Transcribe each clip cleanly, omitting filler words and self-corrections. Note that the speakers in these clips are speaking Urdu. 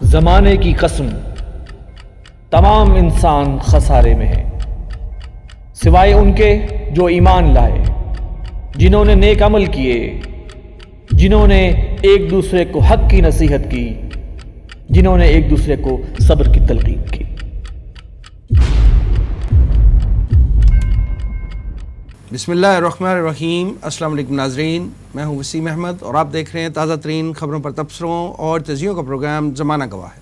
زمانے کی قسم تمام انسان خسارے میں ہیں سوائے ان کے جو ایمان لائے، جنہوں نے نیک عمل کیے، جنہوں نے ایک دوسرے کو حق کی نصیحت کی، جنہوں نے ایک دوسرے کو صبر کی تلقین کی۔ بسم اللہ الرحمن الرحیم۔ السلام علیکم ناظرین، میں ہوں وسیم احمد اور آپ دیکھ رہے ہیں تازہ ترین خبروں پر تبصروں اور تجزیوں کا پروگرام زمانہ گواہ ہے۔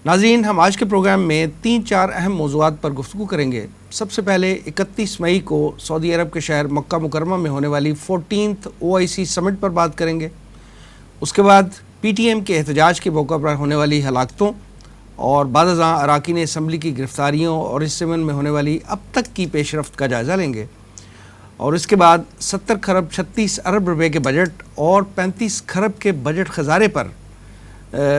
ناظرین، ہم آج کے پروگرام میں 3-4 اہم موضوعات پر گفتگو کریں گے۔ سب سے پہلے 31 مئی کو سعودی عرب کے شہر مکہ مکرمہ میں ہونے والی 14th OIC سمٹ پر بات کریں گے۔ اس کے بعد PTM کے احتجاج کے موقع پر ہونے والی ہلاکتوں اور بعض ازاں اراکین اسمبلی کی گرفتاریوں اور اس ضمن میں ہونے والی اب تک کی پیش رفت کا جائزہ لیں گے، اور اس کے بعد 70 خرب 36 ارب روپے کے بجٹ اور 35 خرب کے بجٹ خزارے پر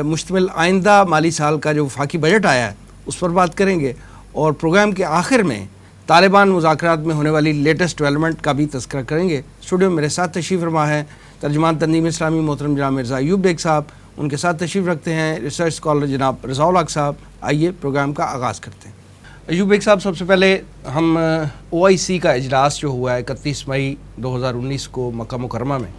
مشتمل آئندہ مالی سال کا جو وفاقی بجٹ آیا ہے اس پر بات کریں گے، اور پروگرام کے آخر میں طالبان مذاکرات میں ہونے والی لیٹسٹ ڈیولپمنٹ کا بھی تذکرہ کریں گے۔ اسٹوڈیو میں میرے ساتھ تشریف فرما ہے ترجمان تنظیم اسلامی محترم جناب مرزا ایوب بیگ صاحب، ان کے ساتھ تشریف رکھتے ہیں ریسرچ اسکالر جناب رضا الحق صاحب۔ آئیے پروگرام کا آغاز کرتے ہیں۔ ایوب بیگ صاحب، سب سے پہلے ہم OIC کا اجلاس جو ہوا ہے 31 مئی 2019 کو مکہ مکرمہ میں،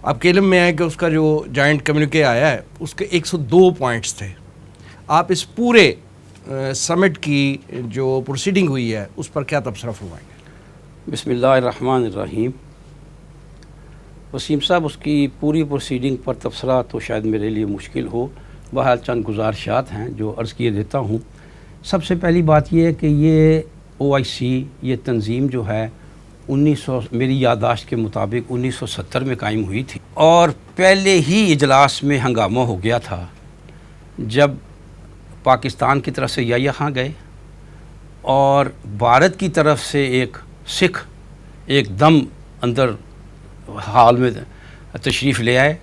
آپ کے علم میں ہے کہ اس کا جو جوائنٹ کمیونکے آیا ہے اس کے 102 پوائنٹس تھے۔ آپ اس پورے سمٹ کی جو پروسیڈنگ ہوئی ہے اس پر کیا تبصرہ فرمائیں گے؟ بسم اللہ الرحمن الرحیم۔ وسیم صاحب، اس کی پوری پروسیڈنگ پر تبصرہ تو شاید میرے لیے مشکل ہو، بہرحال چند گزارشات ہیں جو عرض کیے دیتا ہوں۔ سب سے پہلی بات یہ ہے کہ یہ OIC یہ تنظیم جو ہے میری یادداشت کے مطابق 1970 میں قائم ہوئی تھی، اور پہلے ہی اجلاس میں ہنگامہ ہو گیا تھا جب پاکستان کی طرف سے یحییٰ خان گئے اور بھارت کی طرف سے ایک سکھ ایک دم اندر حال میں تشریف لے آئے۔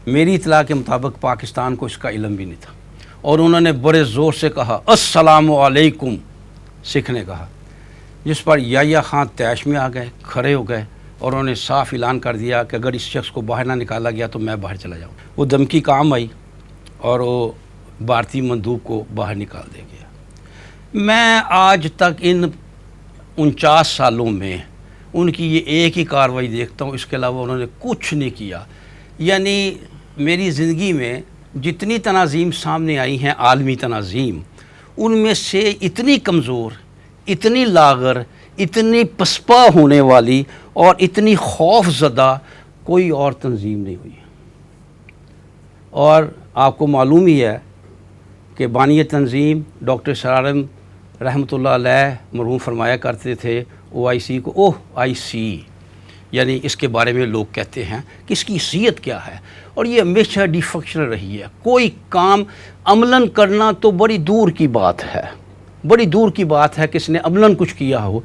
میری اطلاع کے مطابق پاکستان کو اس کا علم بھی نہیں تھا، اور انہوں نے بڑے زور سے کہا السلام علیکم، سکھ نے کہا، جس پر یحییٰ خان طیش میں آ گئے، کھڑے ہو گئے، اور انہوں نے صاف اعلان کر دیا کہ اگر اس شخص کو باہر نہ نکالا گیا تو میں باہر چلا جاؤں۔ وہ دھمکی کام آئی اور وہ بھارتی مندوب کو باہر نکال دیا گیا۔ میں آج تک ان 49 سالوں میں ان کی یہ ایک ہی کارروائی دیکھتا ہوں، اس کے علاوہ انہوں نے کچھ نہیں کیا۔ یعنی میری زندگی میں جتنی تناظیم سامنے آئی ہیں عالمی تناظیم، ان میں سے اتنی کمزور، اتنی لاغر، اتنی پسپا ہونے والی اور اتنی خوف زدہ کوئی اور تنظیم نہیں ہوئی۔ اور آپ کو معلوم ہی ہے کہ بانی تنظیم ڈاکٹر سرارم رحمۃ اللہ علیہ مرحوم فرمایا کرتے تھے OIC کو OIC، یعنی اس کے بارے میں لوگ کہتے ہیں کہ اس کی حیثیت کیا ہے، اور یہ ہمیشہ ڈی فنکشنل رہی ہے۔ کوئی کام عملاً کرنا تو بڑی دور کی بات ہے، بڑی دور کی بات ہے کہ اس نے عملاً کچھ کیا ہو۔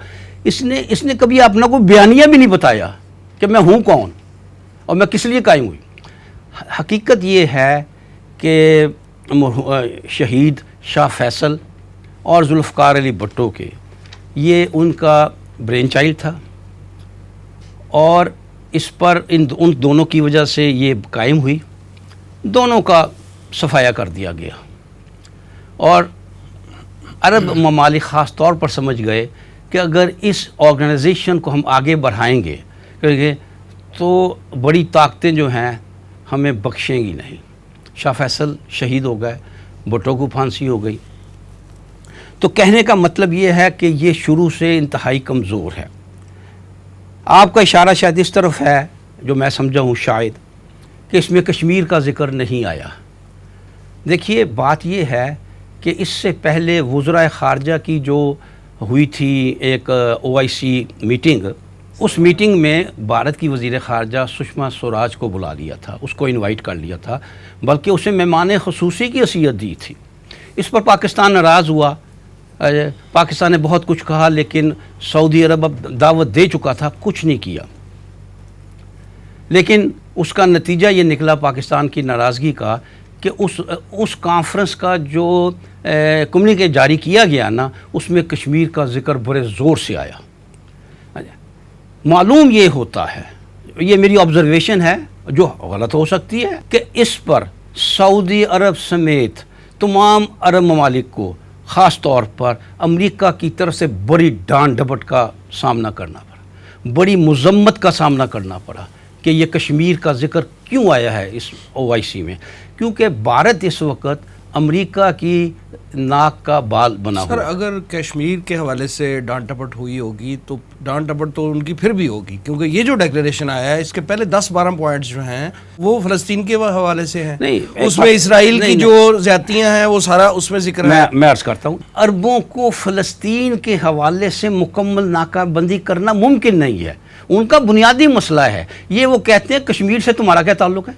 اس نے کبھی اپنا کوئی بیانیہ بھی نہیں بتایا کہ میں ہوں کون اور میں کس لیے قائم ہوئی۔ حقیقت یہ ہے کہ شہید شاہ فیصل اور ذوالفقار علی بھٹو کے یہ ان کا برین چائلڈ تھا، اور اس پر ان دونوں کی وجہ سے یہ قائم ہوئی، دونوں کا صفایا کر دیا گیا، اور عرب ممالک خاص طور پر سمجھ گئے کہ اگر اس آرگنائزیشن کو ہم آگے بڑھائیں گے تو بڑی طاقتیں جو ہیں ہمیں بخشیں گی نہیں۔ شاہ فیصل شہید ہو گئے، بھٹو کو پھانسی ہو گئی۔ تو کہنے کا مطلب یہ ہے کہ یہ شروع سے انتہائی کمزور ہے۔ آپ کا اشارہ شاید اس طرف ہے، جو میں سمجھا ہوں شاید، کہ اس میں کشمیر کا ذکر نہیں آیا۔ دیکھیے، بات یہ ہے کہ اس سے پہلے وزرائے خارجہ کی جو ہوئی تھی ایک OIC میٹنگ، اس میٹنگ میں بھارت کی وزیر خارجہ سشما سوراج کو بلا لیا تھا، اس کو انوائٹ کر لیا تھا، بلکہ اسے مہمان خصوصی کی حیثیت دی تھی۔ اس پر پاکستان ناراض ہوا، پاکستان نے بہت کچھ کہا، لیکن سعودی عرب اب دعوت دے چکا تھا، کچھ نہیں کیا۔ لیکن اس کا نتیجہ یہ نکلا پاکستان کی ناراضگی کا کہ اس کانفرنس کا جو کمیونیکے جاری کیا گیا نا، اس میں کشمیر کا ذکر بڑے زور سے آیا۔ معلوم یہ ہوتا ہے، یہ میری آبزرویشن ہے جو غلط ہو سکتی ہے، کہ اس پر سعودی عرب سمیت تمام عرب ممالک کو خاص طور پر امریکہ کی طرف سے بڑی ڈانٹ ڈپٹ کا سامنا کرنا پڑا، بڑی مذمت کا سامنا کرنا پڑا کہ یہ کشمیر کا ذکر کیوں آیا ہے اس OIC میں، کیونکہ بھارت اس وقت امریکہ کی ناک کا بال بنا ہوا۔ سر اگر کشمیر کے حوالے سے ڈانٹ ڈپٹ ہوئی ہوگی تو ڈانٹ ڈپٹ تو ان کی پھر بھی ہوگی، کیونکہ یہ جو ڈیکلیریشن آیا ہے اس کے پہلے 10-12 پوائنٹس جو ہیں وہ فلسطین کے حوالے سے ہیں، اس میں اسرائیل کی جو زیادتیاں ہیں وہ سارا اس میں ذکر ہے۔ میں عرض کرتا ہوں، عربوں کو فلسطین کے حوالے سے مکمل ناکہ بندی کرنا ممکن نہیں ہے، ان کا بنیادی مسئلہ ہے یہ، وہ کہتے ہیں کشمیر سے تمہارا کیا تعلق ہے،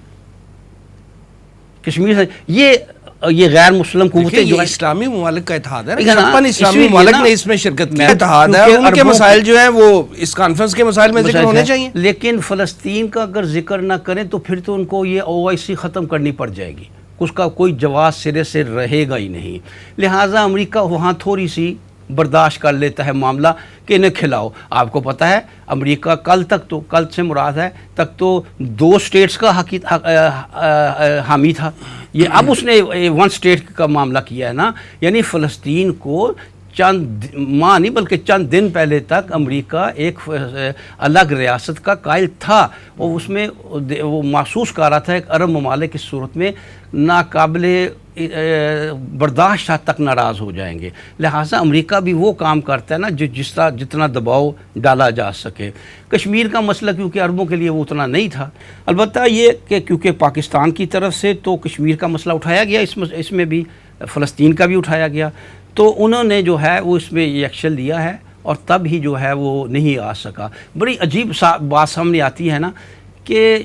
کشمیر سے یہ غیر مسلم قوتیں جو اسلامی ممالک کا اتحاد ہے، 56 اسلامی ممالک نے اس میں شرکت کی، اتحاد ہے، ان کے مسائل جو ہیں وہ اس کانفرنس کے مسائل میں ذکر ہونے چاہیے، لیکن فلسطین کا اگر ذکر نہ کریں تو پھر تو ان کو یہ OIC ختم کرنی پڑ جائے گی، اس کا کوئی جواز سرے سے رہے گا ہی نہیں، لہٰذا امریکہ وہاں تھوڑی سی برداشت کر لیتا ہے معاملہ کہ انہیں کھلاؤ۔ آپ کو پتہ ہے امریکہ کل سے مراد ہے تک تو 2 اسٹیٹس کا حامی تھا، یہ اب اس نے 1 اسٹیٹ کا معاملہ کیا ہے نا، یعنی فلسطین کو چند ماہ نہیں بلکہ چند دن پہلے تک امریکہ ایک الگ ریاست کا قائل تھا، اور اس میں وہ محسوس کر رہا تھا ایک عرب ممالک اس صورت میں ناقابل برداشت حد تک ناراض ہو جائیں گے، لہٰذا امریکہ بھی وہ کام کرتا ہے نا جتنا دباؤ ڈالا جا سکے۔ کشمیر کا مسئلہ کیونکہ عربوں کے لیے وہ اتنا نہیں تھا، البتہ یہ کہ کیونکہ پاکستان کی طرف سے تو کشمیر کا مسئلہ اٹھایا گیا، اس میں بھی فلسطین کا بھی اٹھایا گیا، تو انہوں نے جو ہے وہ اس میں ایکشن لیا ہے اور تب ہی جو ہے وہ نہیں آ سکا۔ بڑی عجیب بات سامنے آتی ہے نا کہ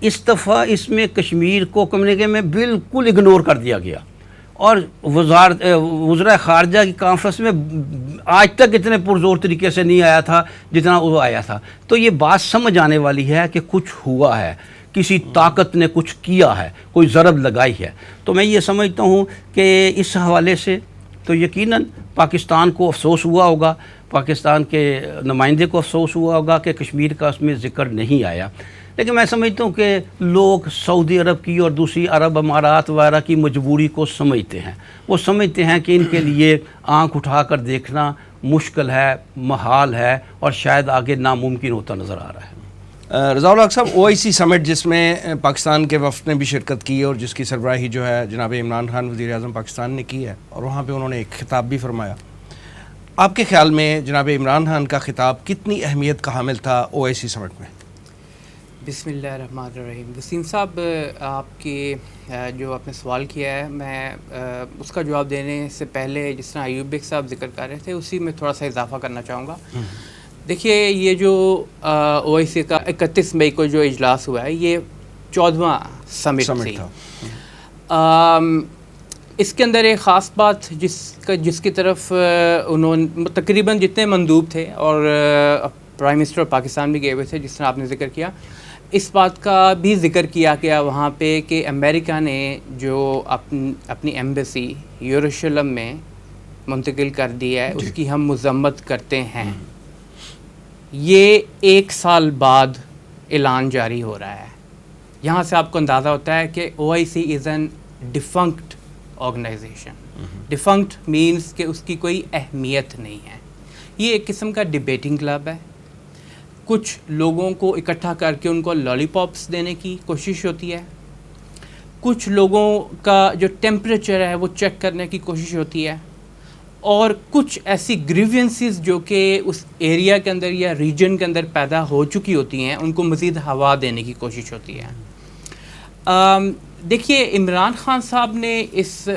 اس دفعہ اس میں کشمیر کو کمیونیکے میں بالکل اگنور کر دیا گیا، اور وزراء خارجہ کی کانفرنس میں آج تک اتنے پرزور طریقے سے نہیں آیا تھا جتنا وہ آیا تھا، تو یہ بات سمجھ آنے والی ہے کہ کچھ ہوا ہے، کسی طاقت نے کچھ کیا ہے، کوئی ضرب لگائی ہے۔ تو میں یہ سمجھتا ہوں کہ اس حوالے سے تو یقیناً پاکستان کو افسوس ہوا ہوگا، پاکستان کے نمائندے کو افسوس ہوا ہوگا کہ کشمیر کا اس میں ذکر نہیں آیا، لیکن میں سمجھتا ہوں کہ لوگ سعودی عرب کی اور دوسری عرب امارات وغیرہ کی مجبوری کو سمجھتے ہیں، وہ سمجھتے ہیں کہ ان کے لیے آنکھ اٹھا کر دیکھنا مشکل ہے، محال ہے، اور شاید آگے ناممکن ہوتا نظر آ رہا ہے۔ رضا الحق صاحب، OIC سمٹ جس میں پاکستان کے وفد نے بھی شرکت کی اور جس کی سربراہی جو ہے جناب عمران خان وزیر اعظم پاکستان نے کی ہے، اور وہاں پہ انہوں نے ایک خطاب بھی فرمایا، آپ کے خیال میں جناب عمران خان کا خطاب کتنی اہمیت کا حامل تھا OIC سمٹ میں؟ بسم اللہ الرحمن الرحیم۔ وسیم صاحب، آپ کے جو آپ نے سوال کیا ہے، میں اس کا جواب دینے سے پہلے جس طرح ایوب بیگ صاحب ذکر کر رہے تھے اسی میں تھوڑا سا اضافہ کرنا چاہوں گا۔ دیکھیے، یہ جو OIC کا 31 مئی کو جو اجلاس ہوا ہے یہ 14واں سمٹ تھا۔ اس کے اندر ایک خاص بات جس کی طرف انہوں تقریباً جتنے مندوب تھے اور پرائم منسٹر پاکستان بھی گئے ہوئے تھے، جس طرح آپ نے ذکر کیا، اس بات کا بھی ذکر کیا گیا وہاں پہ کہ امریکہ نے جو اپنی ایمبیسی یروشلم میں منتقل کر دی ہے اس کی ہم مذمت کرتے ہیں۔ یہ 1 سال بعد اعلان جاری ہو رہا ہے، یہاں سے آپ کو اندازہ ہوتا ہے کہ OIC is an defunct organization. Defunct means کہ اس کی کوئی اہمیت نہیں ہے، یہ ایک قسم کا ڈیبیٹنگ کلب ہے، کچھ لوگوں کو اکٹھا کر کے ان کو لالی پاپس دینے کی کوشش ہوتی ہے، کچھ لوگوں کا جو ٹیمپریچر ہے وہ چیک کرنے کی کوشش ہوتی ہے، اور کچھ ایسی گریوینسز جو کہ اس ایریا کے اندر یا ریجن کے اندر پیدا ہو چکی ہوتی ہیں ان کو مزید ہوا دینے کی کوشش ہوتی ہے۔ دیکھیے، عمران خان صاحب نے اس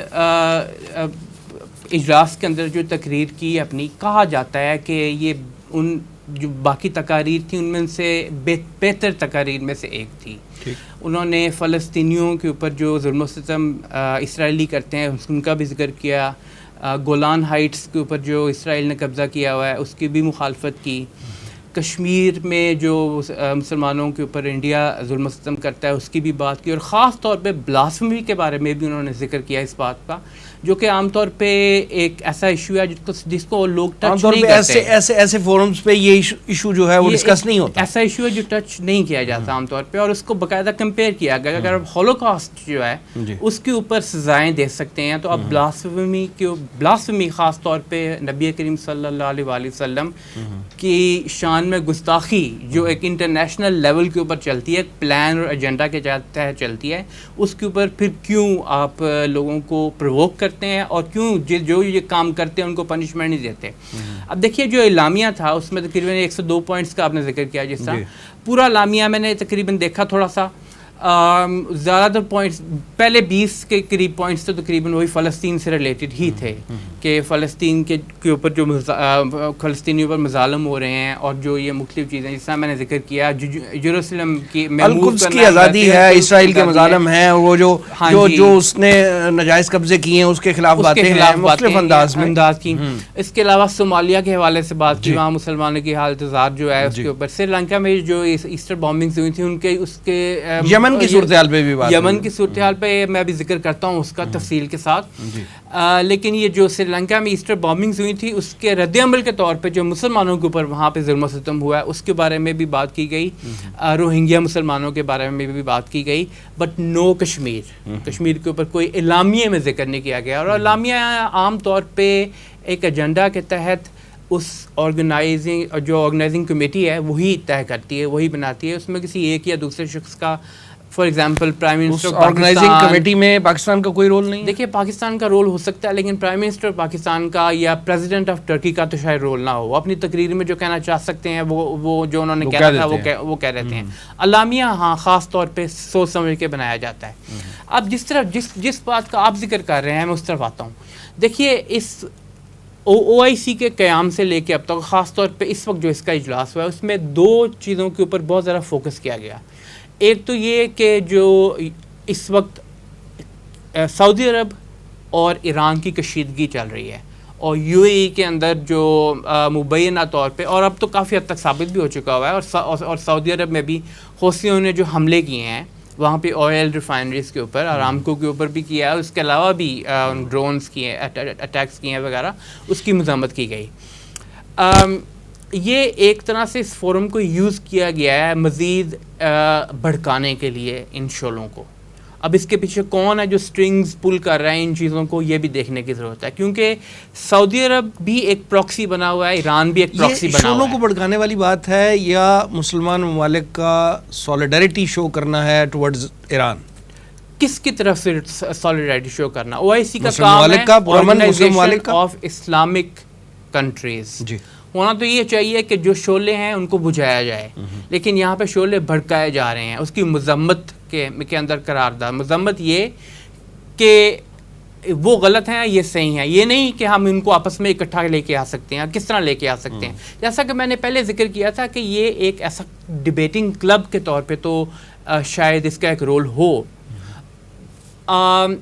اجلاس کے اندر جو تقریر کی اپنی، کہا جاتا ہے کہ یہ ان جو باقی تقاریر تھیں ان میں سے بہتر تقاریر میں سے ایک تھی۔ انہوں نے فلسطینیوں کے اوپر جو ظلم و ستم اسرائیلی کرتے ہیں ان کا بھی ذکر کیا، گولان ہائٹس کے اوپر جو اسرائیل نے قبضہ کیا ہوا ہے اس کی بھی مخالفت کی، کشمیر میں جو مسلمانوں کے اوپر انڈیا ظلم و ستم کرتا ہے اس کی بھی بات کی, اور خاص طور پہ بلاسفمی کے بارے میں بھی انہوں نے ذکر کیا اس بات کا, جو کہ عام طور پہ ایک ایسا ایشو ہے جس کو لوگ ٹچ نہیں کرتے. ایسے فورمز پہ یہ ایشو جو ہے وہ ڈسکس نہیں ہوتا. ایسا ایشو ہے جو ٹچ نہیں کیا جاتا عام طور پہ, اور اس کو باقاعدہ کمپیئر کیا گیا. اگر آپ ہولوکاسٹ جو ہے اس کے اوپر سزائیں دے سکتے ہیں تو اب بلاسفمی خاص طور پہ نبی کریم صلی اللہ علیہ وآلہ وسلم کی شان میں گستاخی جو ایک انٹرنیشنل لیول کے اوپر چلتی ہے, ایک پلان اور ایجنڈا کے تحت چلتی ہے, اس کے اوپر پھر کیوں آپ لوگوں کو پرووک کرتے ہیں اور کیوں جو یہ کام کرتے ہیں ان کو پنشمنٹ نہیں دیتے. اب دیکھیے جو اعلامیہ تھا اس میں تقریباً 102 پوائنٹس کا آپ نے ذکر کیا, جس طرح پورا اعلامیہ میں نے تقریباً دیکھا تھوڑا سا, زیادہ تر پوائنٹس پہلے 20 کے قریب پوائنٹس تو تقریباً وہی فلسطین سے ریلیٹڈ ہی تھے کہ فلسطین کے اوپر جو فلسطینیوں پر مظالم ہو رہے ہیں اور جو یہ مختلف چیزیں جس طرح میں نے ذکر کیا, یروشلم کی القدس کی آزادی ہے, اسرائیل کے مظالم ہیں, وہ جو اس نے ناجائز قبضے کیے ہیں اس کے خلاف باتیں ہیں مختلف انداز کی. اس کے علاوہ صومالیہ کے حوالے سے بات کی, وہاں مسلمانوں کی حالت زار جو ہے اس کے اوپر. سری لنکا میں جو ایسٹر بامبنگز ہوئی تھیں ان کے اس کے یمن کی صورتحال پہ بھی بات, یمن کی صورتحال پہ میں بھی ذکر کرتا ہوں اس کا تفصیل کے ساتھ. لیکن یہ جو سری لنکا میں ایسٹر بامبنگز ہوئی تھی اس کے رد عمل کے طور پہ جو مسلمانوں کے اوپر وہاں پہ ظلم و ستم ہوا ہے اس کے بارے میں بھی بات کی گئی, روہنگیا مسلمانوں کے بارے میں بھی بات کی گئی, بٹ نو کشمیر کے اوپر کوئی اعلامیے میں ذکر نہیں کیا گیا. اور اعلامیہ عام طور پہ ایک ایجنڈا کے تحت اس آرگنائزنگ کمیٹی ہے وہی طے کرتی ہے, وہی بناتی ہے, اس میں کسی ایک یا دوسرے شخص کا, for example prime minister organizing committee میں پاکستان کا کوئی رول نہیں. دیکھیے پاکستان کا رول ہو سکتا ہے لیکن پرائم منسٹر پاکستان کا یا پریزیڈنٹ آف ٹرکی کا تو شاید رول نہ ہو. اپنی تقریر میں جو کہنا چاہ سکتے ہیں وہ جو انہوں نے کہا تھا وہ کہہ رہتے ہیں. اعلامیہ ہاں خاص طور پہ سوچ سمجھ کے بنایا جاتا ہے. اب جس بات کا آپ ذکر کر رہے ہیں میں اس طرف آتا ہوں. دیکھیے اس OIC کے قیام سے لے کے اب تک, خاص طور پہ اس وقت جو اس کا اجلاس ہوا ہے, اس میں 2 چیزوں کے اوپر بہت زیادہ فوکس کیا گیا. ایک تو یہ کہ جو اس وقت سعودی عرب اور ایران کی کشیدگی چل رہی ہے اور UAE کے اندر جو مبینہ طور پہ, اور اب تو کافی حد تک ثابت بھی ہو چکا ہوا ہے, اور سعودی عرب میں بھی حوثیوں نے جو حملے کیے ہیں وہاں پہ آئل ریفائنریز کے اوپر, آرامکو کے اوپر بھی کیا ہے, اس کے علاوہ بھی ڈرونز کیے ہیں, اٹیکس کیے ہیں وغیرہ, اس کی مذمت کی گئی. یہ ایک طرح سے اس فورم کو یوز کیا گیا ہے مزید بھڑکانے کے لیے ان شعلوں کو. اب اس کے پیچھے کون ہے جو سٹرنگز پل کر رہا ہے ان چیزوں کو, یہ بھی دیکھنے کی ضرورت ہے, کیونکہ سعودی عرب بھی ایک پراکسی بنا ہوا ہے, ایران بھی ایک پراکسی بنا ہوا ہے. شعلوں کو بھڑکانے والی بات ہے یا مسلمان ممالک کا سولیڈریٹی شو کرنا ہے ٹورڈز ایران؟ کس کی طرف سے سولیڈریٹی شو کرنا؟ OIC کا کام ہے آرگنائزیشن آف اسلامک کنٹریز. جی, ہونا تو یہ چاہیے کہ جو شعلے ہیں ان کو بجھایا جائے, لیکن یہاں پہ شعلے بھڑکائے جا رہے ہیں. اس کی مذمت کے اندر قرار داد, مذمت یہ کہ وہ غلط ہیں یہ صحیح ہیں, یہ نہیں کہ ہم ان کو آپس میں اکٹھا لے کے آ سکتے ہیں. کس طرح لے کے آ سکتے ہیں؟ جیسا کہ میں نے پہلے ذکر کیا تھا کہ یہ ایک ایسا ڈبیٹنگ کلب کے طور پہ تو شاید اس کا ایک رول ہو.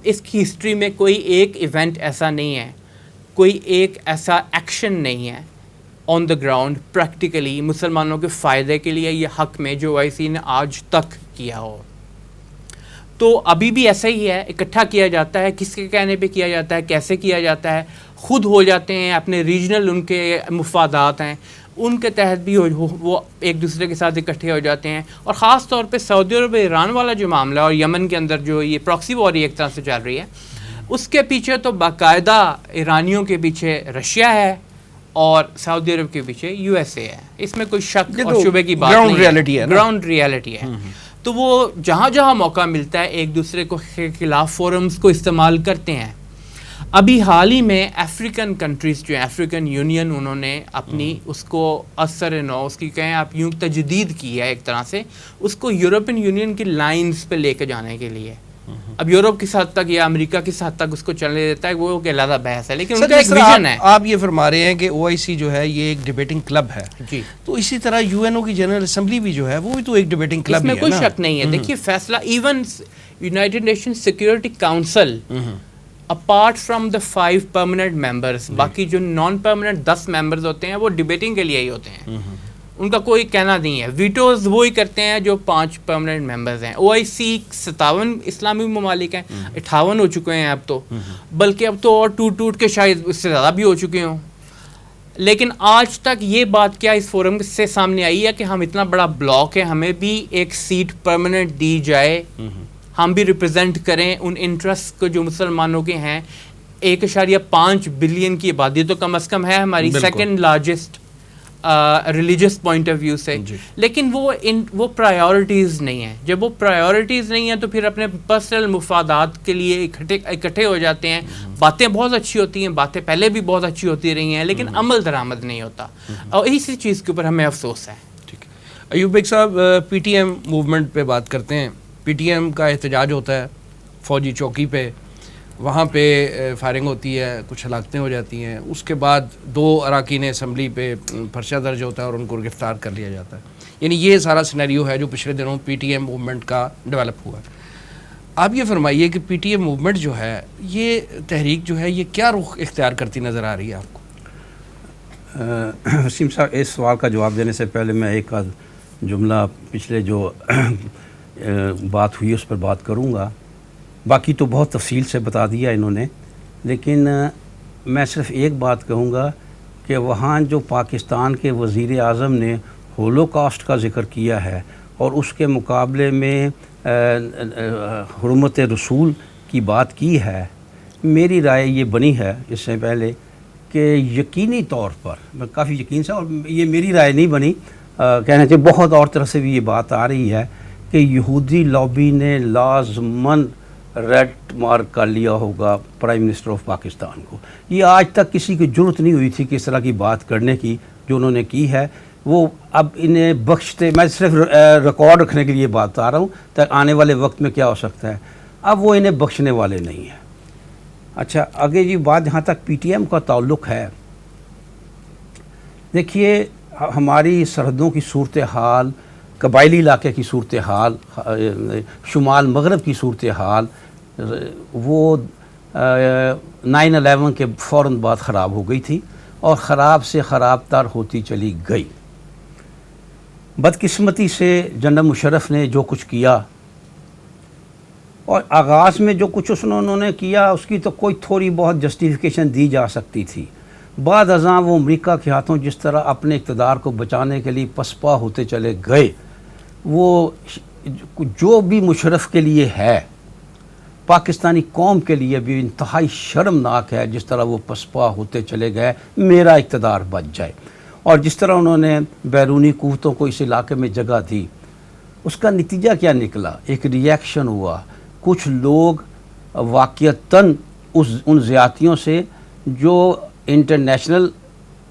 اس کی ہسٹری میں کوئی ایک ایونٹ ایسا نہیں ہے, کوئی ایک ایسا ایکشن نہیں ہے آن دا گراؤنڈ پریکٹیکلی مسلمانوں کے فائدے کے لیے یہ حق میں جو OIC نے آج تک کیا ہو. تو ابھی بھی ایسا ہی ہے, اکٹھا کیا جاتا ہے, کس کے کہنے پہ کیا جاتا ہے, کیسے کیا جاتا ہے, خود ہو جاتے ہیں, اپنے ریجنل ان کے مفادات ہیں ان کے تحت بھی وہ ایک دوسرے کے ساتھ اکٹھے ہو جاتے ہیں. اور خاص طور پہ سعودی عرب ایران والا جو معاملہ اور یمن کے اندر جو یہ پراکسی وار ایک طرح سے چل رہی ہے, اس کے پیچھے تو باقاعدہ ایرانیوں کے پیچھے رشیا ہے اور سعودی عرب کے پیچھے USA ہے. اس میں کوئی شک اور شبے کی بات نہیں ہے, گراؤنڈ ریالٹی ہے. تو وہ جہاں جہاں موقع ملتا ہے ایک دوسرے کو خلاف فورمز کو استعمال کرتے ہیں. ابھی حال ہی میں افریقن کنٹریز جو ہیں, افریقن یونین, انہوں نے اپنی اس کو اثر نو اس کی کہیں آپ یوں تجدید کی ہے ایک طرح سے, اس کو یورپین یونین کی لائنز پہ لے کے جانے کے لیے. اب یورپ کس حد تک یا امریکہ کس حد تک اس کو چلنے دیتا ہے وہ ایک علیحدہ بحث ہے, لیکن ان کا ایک ویژن ہے. آپ یہ فرما رہے ہیں کہ OIC جو ہے یہ ایک ڈیبیٹنگ کلب ہے, جی, تو اسی طرح UNO کی جنرل اسمبلی بھی جو ہے وہ بھی تو ایک ڈیبیٹنگ کلب ہے. اس میں کوئی شک نہیں ہے. دیکھیے فیصلہ even United nation security council apart from the 5 permanent members, باقی جو نان پرماننٹ 10 ممبرز ہوتے ہیں وہ ڈیبیٹنگ کے لیے ہی ہوتے ہیں. ان کا کوئی کہنا نہیں ہے. ویٹوز وہی کرتے ہیں جو 5 پرماننٹ ممبرز ہیں. OIC 57 اسلامی ممالک ہیں, 58 ہو چکے ہیں اب تو, بلکہ اب تو اور ٹوٹ کے شاید اس سے زیادہ بھی ہو چکے ہوں. لیکن آج تک یہ بات کیا اس فورم سے سامنے آئی ہے کہ ہم اتنا بڑا بلاک ہے, ہمیں بھی ایک سیٹ پرماننٹ دی جائے, ہم بھی ریپرزینٹ کریں ان انٹرسٹ کو جو مسلمانوں کے ہیں. 1.5 بلین کی آبادی تو کم از کم ہے ہماری, second largest religious point of view سے. لیکن وہ پرائیورٹیز نہیں ہیں. جب وہ پرائیورٹیز نہیں ہیں تو پھر اپنے پرسنل مفادات کے لیے اکٹھے ہو جاتے ہیں. باتیں بہت اچھی ہوتی ہیں, باتیں پہلے بھی بہت اچھی ہوتی رہی ہیں, لیکن عمل درآمد نہیں ہوتا, اور اسی چیز کے اوپر ہمیں افسوس ہے. ٹھیک ہے ایوب بیگ صاحب, PTM موومنٹ پہ بات کرتے ہیں. PTM کا احتجاج ہوتا ہے فوجی چوکی پہ, وہاں پہ فائرنگ ہوتی ہے, کچھ ہلاکتیں ہو جاتی ہیں. اس کے بعد 2 اراکین اسمبلی پہ پرچہ درج ہوتا ہے اور ان کو گرفتار کر لیا جاتا ہے. یعنی یہ سارا سینیریو ہے جو پچھلے دنوں PTM موومنٹ کا ڈیولپ ہوا ہے. آپ یہ فرمائیے کہ PTM موومنٹ جو ہے, یہ تحریک جو ہے, یہ کیا رخ اختیار کرتی نظر آ رہی ہے آپ کو؟ وسیم صاحب, اس سوال کا جواب دینے سے پہلے میں ایک جملہ پچھلے جو بات ہوئی اس پر بات کروں گا. باقی تو بہت تفصیل سے بتا دیا انہوں نے, لیکن میں صرف ایک بات کہوں گا کہ وہاں جو پاکستان کے وزیر اعظم نے ہولوکاسٹ کا ذکر کیا ہے اور اس کے مقابلے میں حرمت رسول کی بات کی ہے, میری رائے یہ بنی ہے اس سے پہلے کہ یقینی طور پر, میں کافی یقین سے, اور یہ میری رائے نہیں بنی, کہنا چاہیے بہت اور طرف سے بھی یہ بات آ رہی ہے کہ یہودی لابی نے لازماً ریڈ مارک کر لیا ہوگا پرائم منسٹر آف پاکستان کو. یہ آج تک کسی کی جرت نہیں ہوئی تھی کہ اس طرح کی بات کرنے کی جو انہوں نے کی ہے. وہ اب انہیں بخشتے, میں صرف ریکارڈ رکھنے کے لیے بات آ رہا ہوں تاکہ آنے والے وقت میں کیا ہو سکتا ہے. اب وہ انہیں بخشنے والے نہیں ہیں. اچھا, آگے یہ بات جہاں تک PTM کا تعلق ہے, دیکھیے ہماری سرحدوں کی صورتحال, قبائلی علاقے کی صورتحال, شمال مغرب کی صورتحال, وہ 9/11 کے فوراً بعد خراب ہو گئی تھی اور خراب سے خراب تر ہوتی چلی گئی. بدقسمتی سے جنرل مشرف نے جو کچھ کیا, اور آغاز میں جو کچھ انہوں نے کیا اس کی تو کوئی تھوڑی بہت جسٹیفیکیشن دی جا سکتی تھی. بعد ازاں وہ امریکہ کے ہاتھوں جس طرح اپنے اقتدار کو بچانے کے لیے پسپا ہوتے چلے گئے, وہ جو بھی مشرف کے لیے ہے, پاکستانی قوم کے لیے بھی انتہائی شرمناک ہے جس طرح وہ پسپا ہوتے چلے گئے. میرا اقتدار بچ جائے, اور جس طرح انہوں نے بیرونی قوتوں کو اس علاقے میں جگہ دی, اس کا نتیجہ کیا نکلا؟ ایک ریئیکشن ہوا. کچھ لوگ واقعتاً ان زیادتیوں سے جو انٹرنیشنل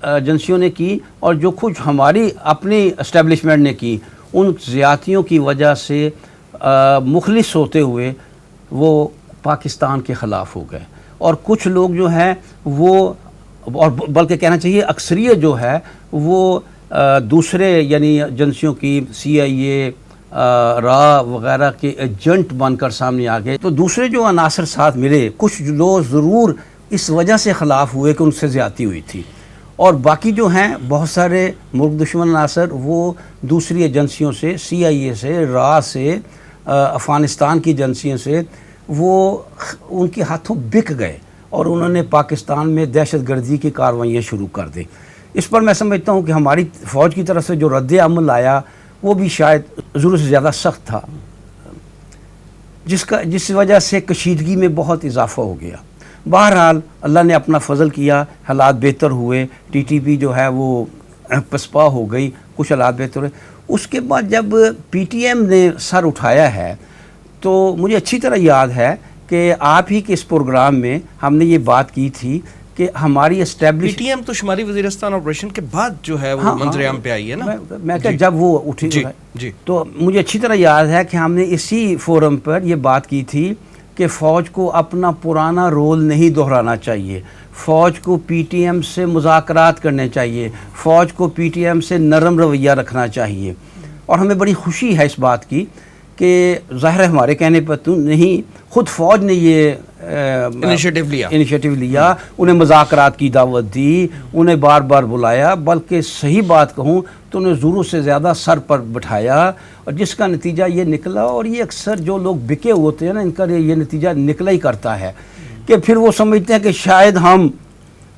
ایجنسیوں نے کی اور جو کچھ ہماری اپنی اسٹیبلشمنٹ نے کی, ان زیادتیوں کی وجہ سے مخلص ہوتے ہوئے وہ پاکستان کے خلاف ہو گئے. اور کچھ لوگ جو ہیں وہ, اور بلکہ کہنا چاہیے اکثریت جو ہے وہ دوسرے یعنی ایجنسیوں کی CIA را وغیرہ کے ایجنٹ بن کر سامنے آ گئے. تو دوسرے جو عناصر ساتھ ملے, کچھ لوگ ضرور اس وجہ سے خلاف ہوئے کہ ان سے زیادتی ہوئی تھی, اور باقی جو ہیں بہت سارے ملک دشمن عناصر وہ دوسری ایجنسیوں سے, CIA سے, را سے, افغانستان کی ایجنسیوں سے, وہ ان کے ہاتھوں بک گئے اور انہوں نے پاکستان میں دہشت گردی کی کارروائیاں شروع کر دیں. اس پر میں سمجھتا ہوں کہ ہماری فوج کی طرف سے جو رد عمل آیا وہ بھی شاید ضرورت سے زیادہ سخت تھا, جس وجہ سے کشیدگی میں بہت اضافہ ہو گیا. بہرحال اللہ نے اپنا فضل کیا, حالات بہتر ہوئے, TTP جو ہے وہ پسپا ہو گئی, کچھ حالات بہتر ہوئے. اس کے بعد جب PTM نے سر اٹھایا ہے تو مجھے اچھی طرح یاد ہے کہ آپ ہی کے اس پروگرام میں ہم نے یہ بات کی تھی کہ ہماری PTM تو شمالی وزیرستان آپریشن کے بعد جو ہے وہ منظر عام پہ آئی ہے نا. میں کہ جب وہ اٹھی جی تو مجھے اچھی طرح یاد ہے کہ ہم نے اسی فورم پر یہ بات کی تھی کہ فوج کو اپنا پرانا رول نہیں دہرانا چاہیے, فوج کو PTM سے مذاکرات کرنے چاہیے, فوج کو PTM سے نرم رویہ رکھنا چاہیے. اور ہمیں بڑی خوشی ہے اس بات کی کہ ظاہر ہے ہمارے کہنے پر تو نہیں, خود فوج نے یہ انیشیٹو لیا, انہیں مذاکرات کی دعوت دی, انہیں بار بار بلایا. بلکہ صحیح بات کہوں تو انہیں ضرورت سے زیادہ سر پر بٹھایا اور جس کا نتیجہ یہ نکلا. اور یہ اکثر جو لوگ بکے ہوتے ہیں نا ان کا یہ نتیجہ نکلا ہی کرتا ہے کہ پھر وہ سمجھتے ہیں کہ شاید ہم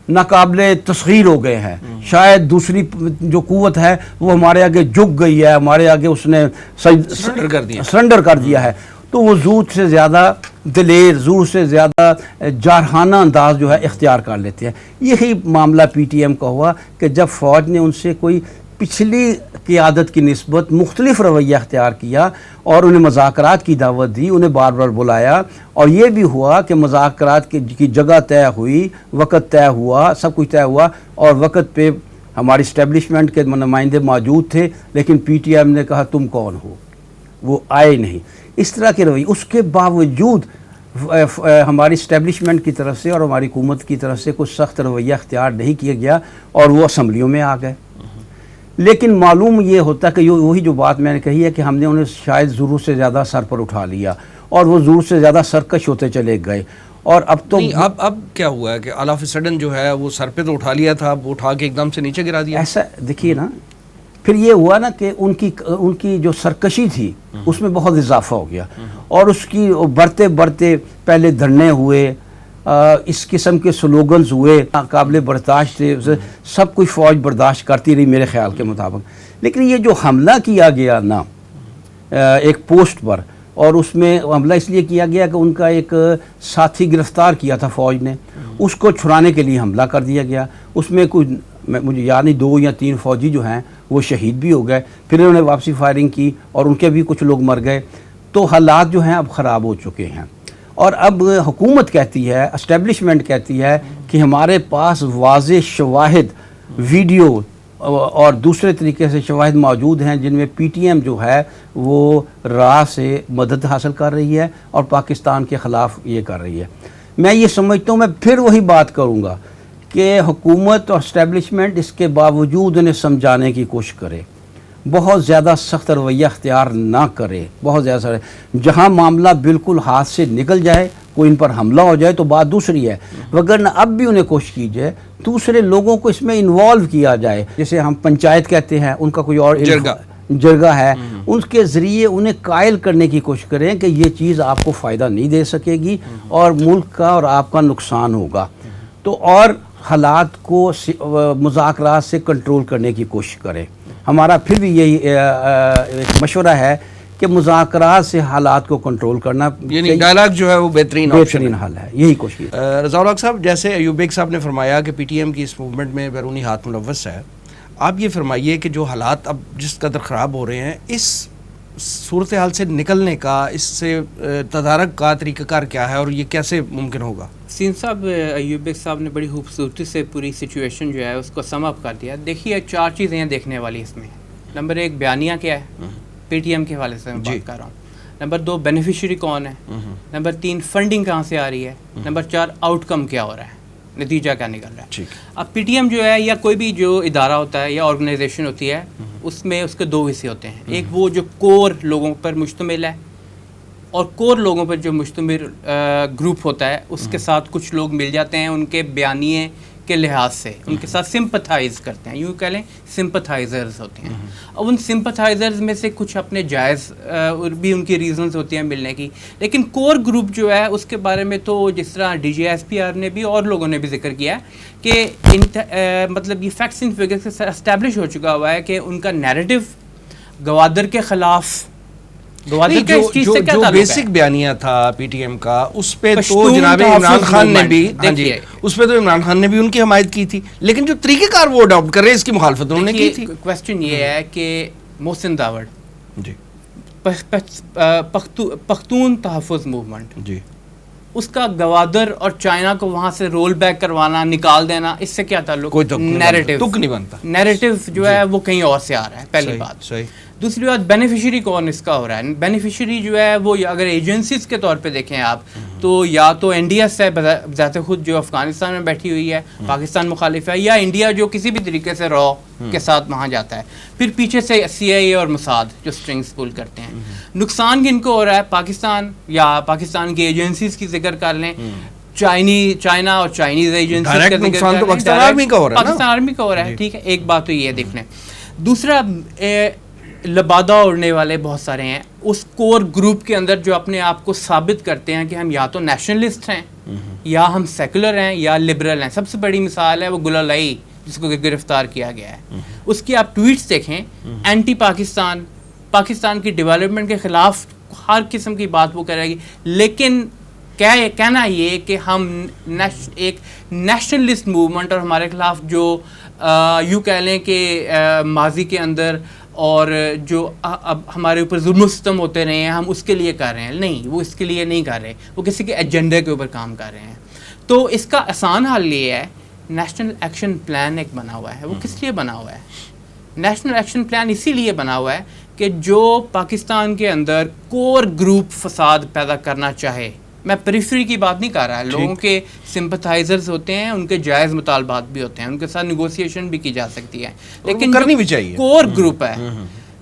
ناقابل تسخیر ہو گئے ہیں, شاید دوسری جو قوت ہے وہ ہمارے آگے جھک گئی ہے, ہمارے آگے اس نے سرنڈر کر دیا ہے. تو وہ ضرورت سے زیادہ دلیر, ضرورت سے زیادہ جارحانہ انداز جو ہے اختیار کر لیتے ہیں. یہی معاملہ پی ٹی ایم کا ہوا کہ جب فوج نے ان سے کوئی پچھلی قیادت کی نسبت مختلف رویہ اختیار کیا اور انہیں مذاکرات کی دعوت دی, انہیں بار بار بلایا, اور یہ بھی ہوا کہ مذاکرات کی جگہ طے ہوئی, وقت طے ہوا, سب کچھ طے ہوا, اور وقت پہ ہماری اسٹیبلشمنٹ کے نمائندے موجود تھے, لیکن پی ٹی ایم نے کہا تم کون ہو, وہ آئے نہیں. اس طرح کے رویے. اس کے باوجود ہماری اسٹیبلشمنٹ کی طرف سے اور ہماری حکومت کی طرف سے کوئی سخت رویہ اختیار نہیں کیا گیا اور وہ اسمبلیوں میں آ گئے. لیکن معلوم یہ ہوتا کہ وہی جو بات میں نے کہی ہے کہ ہم نے انہیں شاید ضرورت سے زیادہ سر پر اٹھا لیا اور وہ ضرورت سے زیادہ سرکش ہوتے چلے گئے. اور اب تو اب کیا ہوا ہے کہ آل آف سڈن جو ہے وہ سر پہ تو اٹھا لیا تھا, اب اٹھا کے ایک دم سے نیچے گرا دیا. ایسا دیکھیے نا, پھر یہ ہوا نا کہ ان کی جو سرکشی تھی اس میں بہت اضافہ ہو گیا, اور اس کی بڑھتے بڑھتے پہلے دھرنے ہوئے, اس قسم کے سلوگنز ہوئے, قابل برداشت تھے, سب کچھ فوج برداشت کرتی رہی میرے خیال کے مطابق. لیکن یہ جو حملہ کیا گیا نا ایک پوسٹ پر, اور اس میں حملہ اس لیے کیا گیا کہ ان کا ایک ساتھی گرفتار کیا تھا فوج نے, اس کو چھڑانے کے لیے حملہ کر دیا گیا. اس میں کچھ مجھے یاد نہیں 2 یا 3 فوجی جو ہیں وہ شہید بھی ہو گئے, پھر انہوں نے واپسی فائرنگ کی اور ان کے بھی کچھ لوگ مر گئے. تو حالات جو ہیں اب خراب ہو چکے ہیں, اور اب حکومت کہتی ہے, اسٹیبلشمنٹ کہتی ہے کہ ہمارے پاس واضح شواہد, ویڈیو اور دوسرے طریقے سے شواہد موجود ہیں جن میں پی ٹی ایم جو ہے وہ راہ سے مدد حاصل کر رہی ہے اور پاکستان کے خلاف یہ کر رہی ہے. میں یہ سمجھتا ہوں, میں پھر وہی بات کروں گا کہ حکومت اور اسٹیبلشمنٹ اس کے باوجود انہیں سمجھانے کی کوشش کرے, بہت زیادہ سخت رویہ اختیار نہ کرے, بہت زیادہ جہاں معاملہ بالکل ہاتھ سے نکل جائے, کوئی ان پر حملہ ہو جائے تو بات دوسری ہے, وگرنہ اب بھی انہیں کوشش کی جائے دوسرے لوگوں کو اس میں انوالو کیا جائے. جیسے ہم پنچایت کہتے ہیں, ان کا کوئی اور جرگہ ہے, ان کے ذریعے انہیں قائل کرنے کی کوشش کریں کہ یہ چیز آپ کو فائدہ نہیں دے سکے گی اور ملک کا اور آپ کا نقصان ہوگا. تو اور حالات کو مذاکرات سے کنٹرول کرنے کی کوشش کریں. ہمارا پھر بھی یہی ایک مشورہ ہے کہ مذاکرات سے حالات کو کنٹرول کرنا, یعنی ڈائلاگ جو ہے وہ بہترین حل ہے, یہی کوشش. رضا الحق صاحب, جیسے ایوب بیگ صاحب نے فرمایا کہ پی ٹی ایم کی اس موومنٹ میں بیرونی ہاتھ ملوث ہے, آپ یہ فرمائیے کہ جو حالات اب جس قدر خراب ہو رہے ہیں, اس صورتحال سے نکلنے کا, اس سے تدارک کا طریقہ کار کیا ہے اور یہ کیسے ممکن ہوگا؟ سین صاحب, ایوب بیگ صاحب نے بڑی خوبصورتی سے پوری سچویشن جو ہے اس کو سم اپ کر دیا. دیکھیے 4 چیزیں دیکھنے والی اس میں. نمبر 1 بیانیہ کیا ہے, پی ٹی ایم کے حوالے سے میں بات کر رہا ہوں. نمبر 2 بینیفیشری کون ہے. نمبر 3 فنڈنگ کہاں سے آ رہی ہے. نمبر 4 آؤٹ کم کیا ہو رہا ہے, نتیجہ کیا نکل رہا ہے. اب پی ٹی ایم جو ہے یا کوئی بھی جو ادارہ ہوتا ہے یا آرگنائزیشن ہوتی ہے, اس میں اس کے 2 حصے ہوتے ہیں. ایک وہ جو کور لوگوں پر مشتمل ہے, اور کور لوگوں پر جو مشتمل گروپ ہوتا ہے اس کے ساتھ کچھ لوگ مل جاتے ہیں ان کے بیانیے کے لحاظ سے, ان کے ساتھ سمپتھائز کرتے ہیں, یوں کہہ لیں سمپتھائزرز ہوتے ہیں. اب ان سمپتھائزرز میں سے کچھ اپنے جائز بھی ان کی ریزنز ہوتی ہیں ملنے کی, لیکن کور گروپ جو ہے اس کے بارے میں تو جس طرح D G S P R نے بھی اور لوگوں نے بھی ذکر کیا ہے کہ مطلب یہ فیکٹس اینڈ فگرز کے ساتھ اسٹیبلش ہو چکا ہوا ہے کہ ان کا نیریٹو گوادر کے خلاف, جو بیسک بیانیہ تھا پی ٹی ایم کا, اس پہ تو جناب عمران خان نے بھی, ہاں جی, اس پہ تو عمران خان نے بھی ان کی حمایت کی تھی, لیکن جو طریقہ کار وہ اڈاپٹ کر رہے اس کی مخالفت انہوں نے کی تھی. کویسچن یہ ہے کہ محسن داوڑ جی, پختون تحفظ موومنٹ جی, اس کا گوادر اور چائنا کو وہاں سے رول بیک کروانا, نکال دینا, اس سے کیا تعلق؟ کوئی تک نہیں بنتا. نیریٹو جو ہے وہ کہیں اور سے آ رہا ہے, پہلی بات. دوسری بات, بینیفیشری کون اس کا ہو رہا ہے. بینیفیشری جو ہے وہ اگر ایجنسیز کے طور پہ دیکھیں آپ تو یا تو این ڈی ایس ہے بذات خود جو افغانستان میں بیٹھی ہوئی ہے, پاکستان مخالف ہے, یا انڈیا جو کسی بھی طریقے سے را کے ساتھ وہاں جاتا ہے. پھر پیچھے سے سی آئی اے اور موساد جو اسٹرنگس پول کرتے ہیں. نقصان کن کو ہو رہا ہے؟ پاکستان یا پاکستان کی ایجنسیز کی ذکر کر لیں, چائنا اور چائنیز ایجنسیز کا ذکر کر لیں, پاکستان آرمی کا ہو رہا ہے. ٹھیک ہے, ایک بات تو یہ دیکھ لیں. دوسرا لبادہ اڑنے والے بہت سارے ہیں اس کور گروپ کے اندر جو اپنے آپ کو ثابت کرتے ہیں کہ ہم یا تو نیشنلسٹ ہیں یا ہم سیکولر ہیں یا لبرل ہیں. سب سے بڑی مثال ہے وہ گل علائی جس کو گرفتار کیا گیا ہے. اس کی آپ ٹویٹس دیکھیں, اینٹی پاکستان, پاکستان کی ڈیولپمنٹ کے خلاف ہر قسم کی بات وہ کرے گی, لیکن کہنا یہ کہ ہم ایک نیشنلسٹ موومنٹ اور ہمارے خلاف جو یوں کہہ لیں کہ ماضی کے اندر اور جو اب ہمارے اوپر ظلم و ستم ہوتے رہے ہیں ہم اس کے لیے کر رہے ہیں, نہیں, وہ اس کے لیے نہیں کر رہے, وہ کسی کے ایجنڈے کے اوپر کام کر رہے ہیں. تو اس کا آسان حل یہ ہے, نیشنل ایکشن پلان ایک بنا ہوا ہے. وہ کس لیے بنا ہوا ہے؟ نیشنل ایکشن پلان اسی لیے بنا ہوا ہے کہ جو پاکستان کے اندر کور گروپ فساد پیدا کرنا چاہے, میں پریفری کی بات نہیں کر رہا, لوگوں کے سمپتھائزرز ہوتے ہیں, ان کے جائز مطالبات بھی ہوتے ہیں, ان کے ساتھ نیگوسیشن بھی کی جا سکتی ہے, لیکن کرنی بھی چاہیے. کور گروپ ہے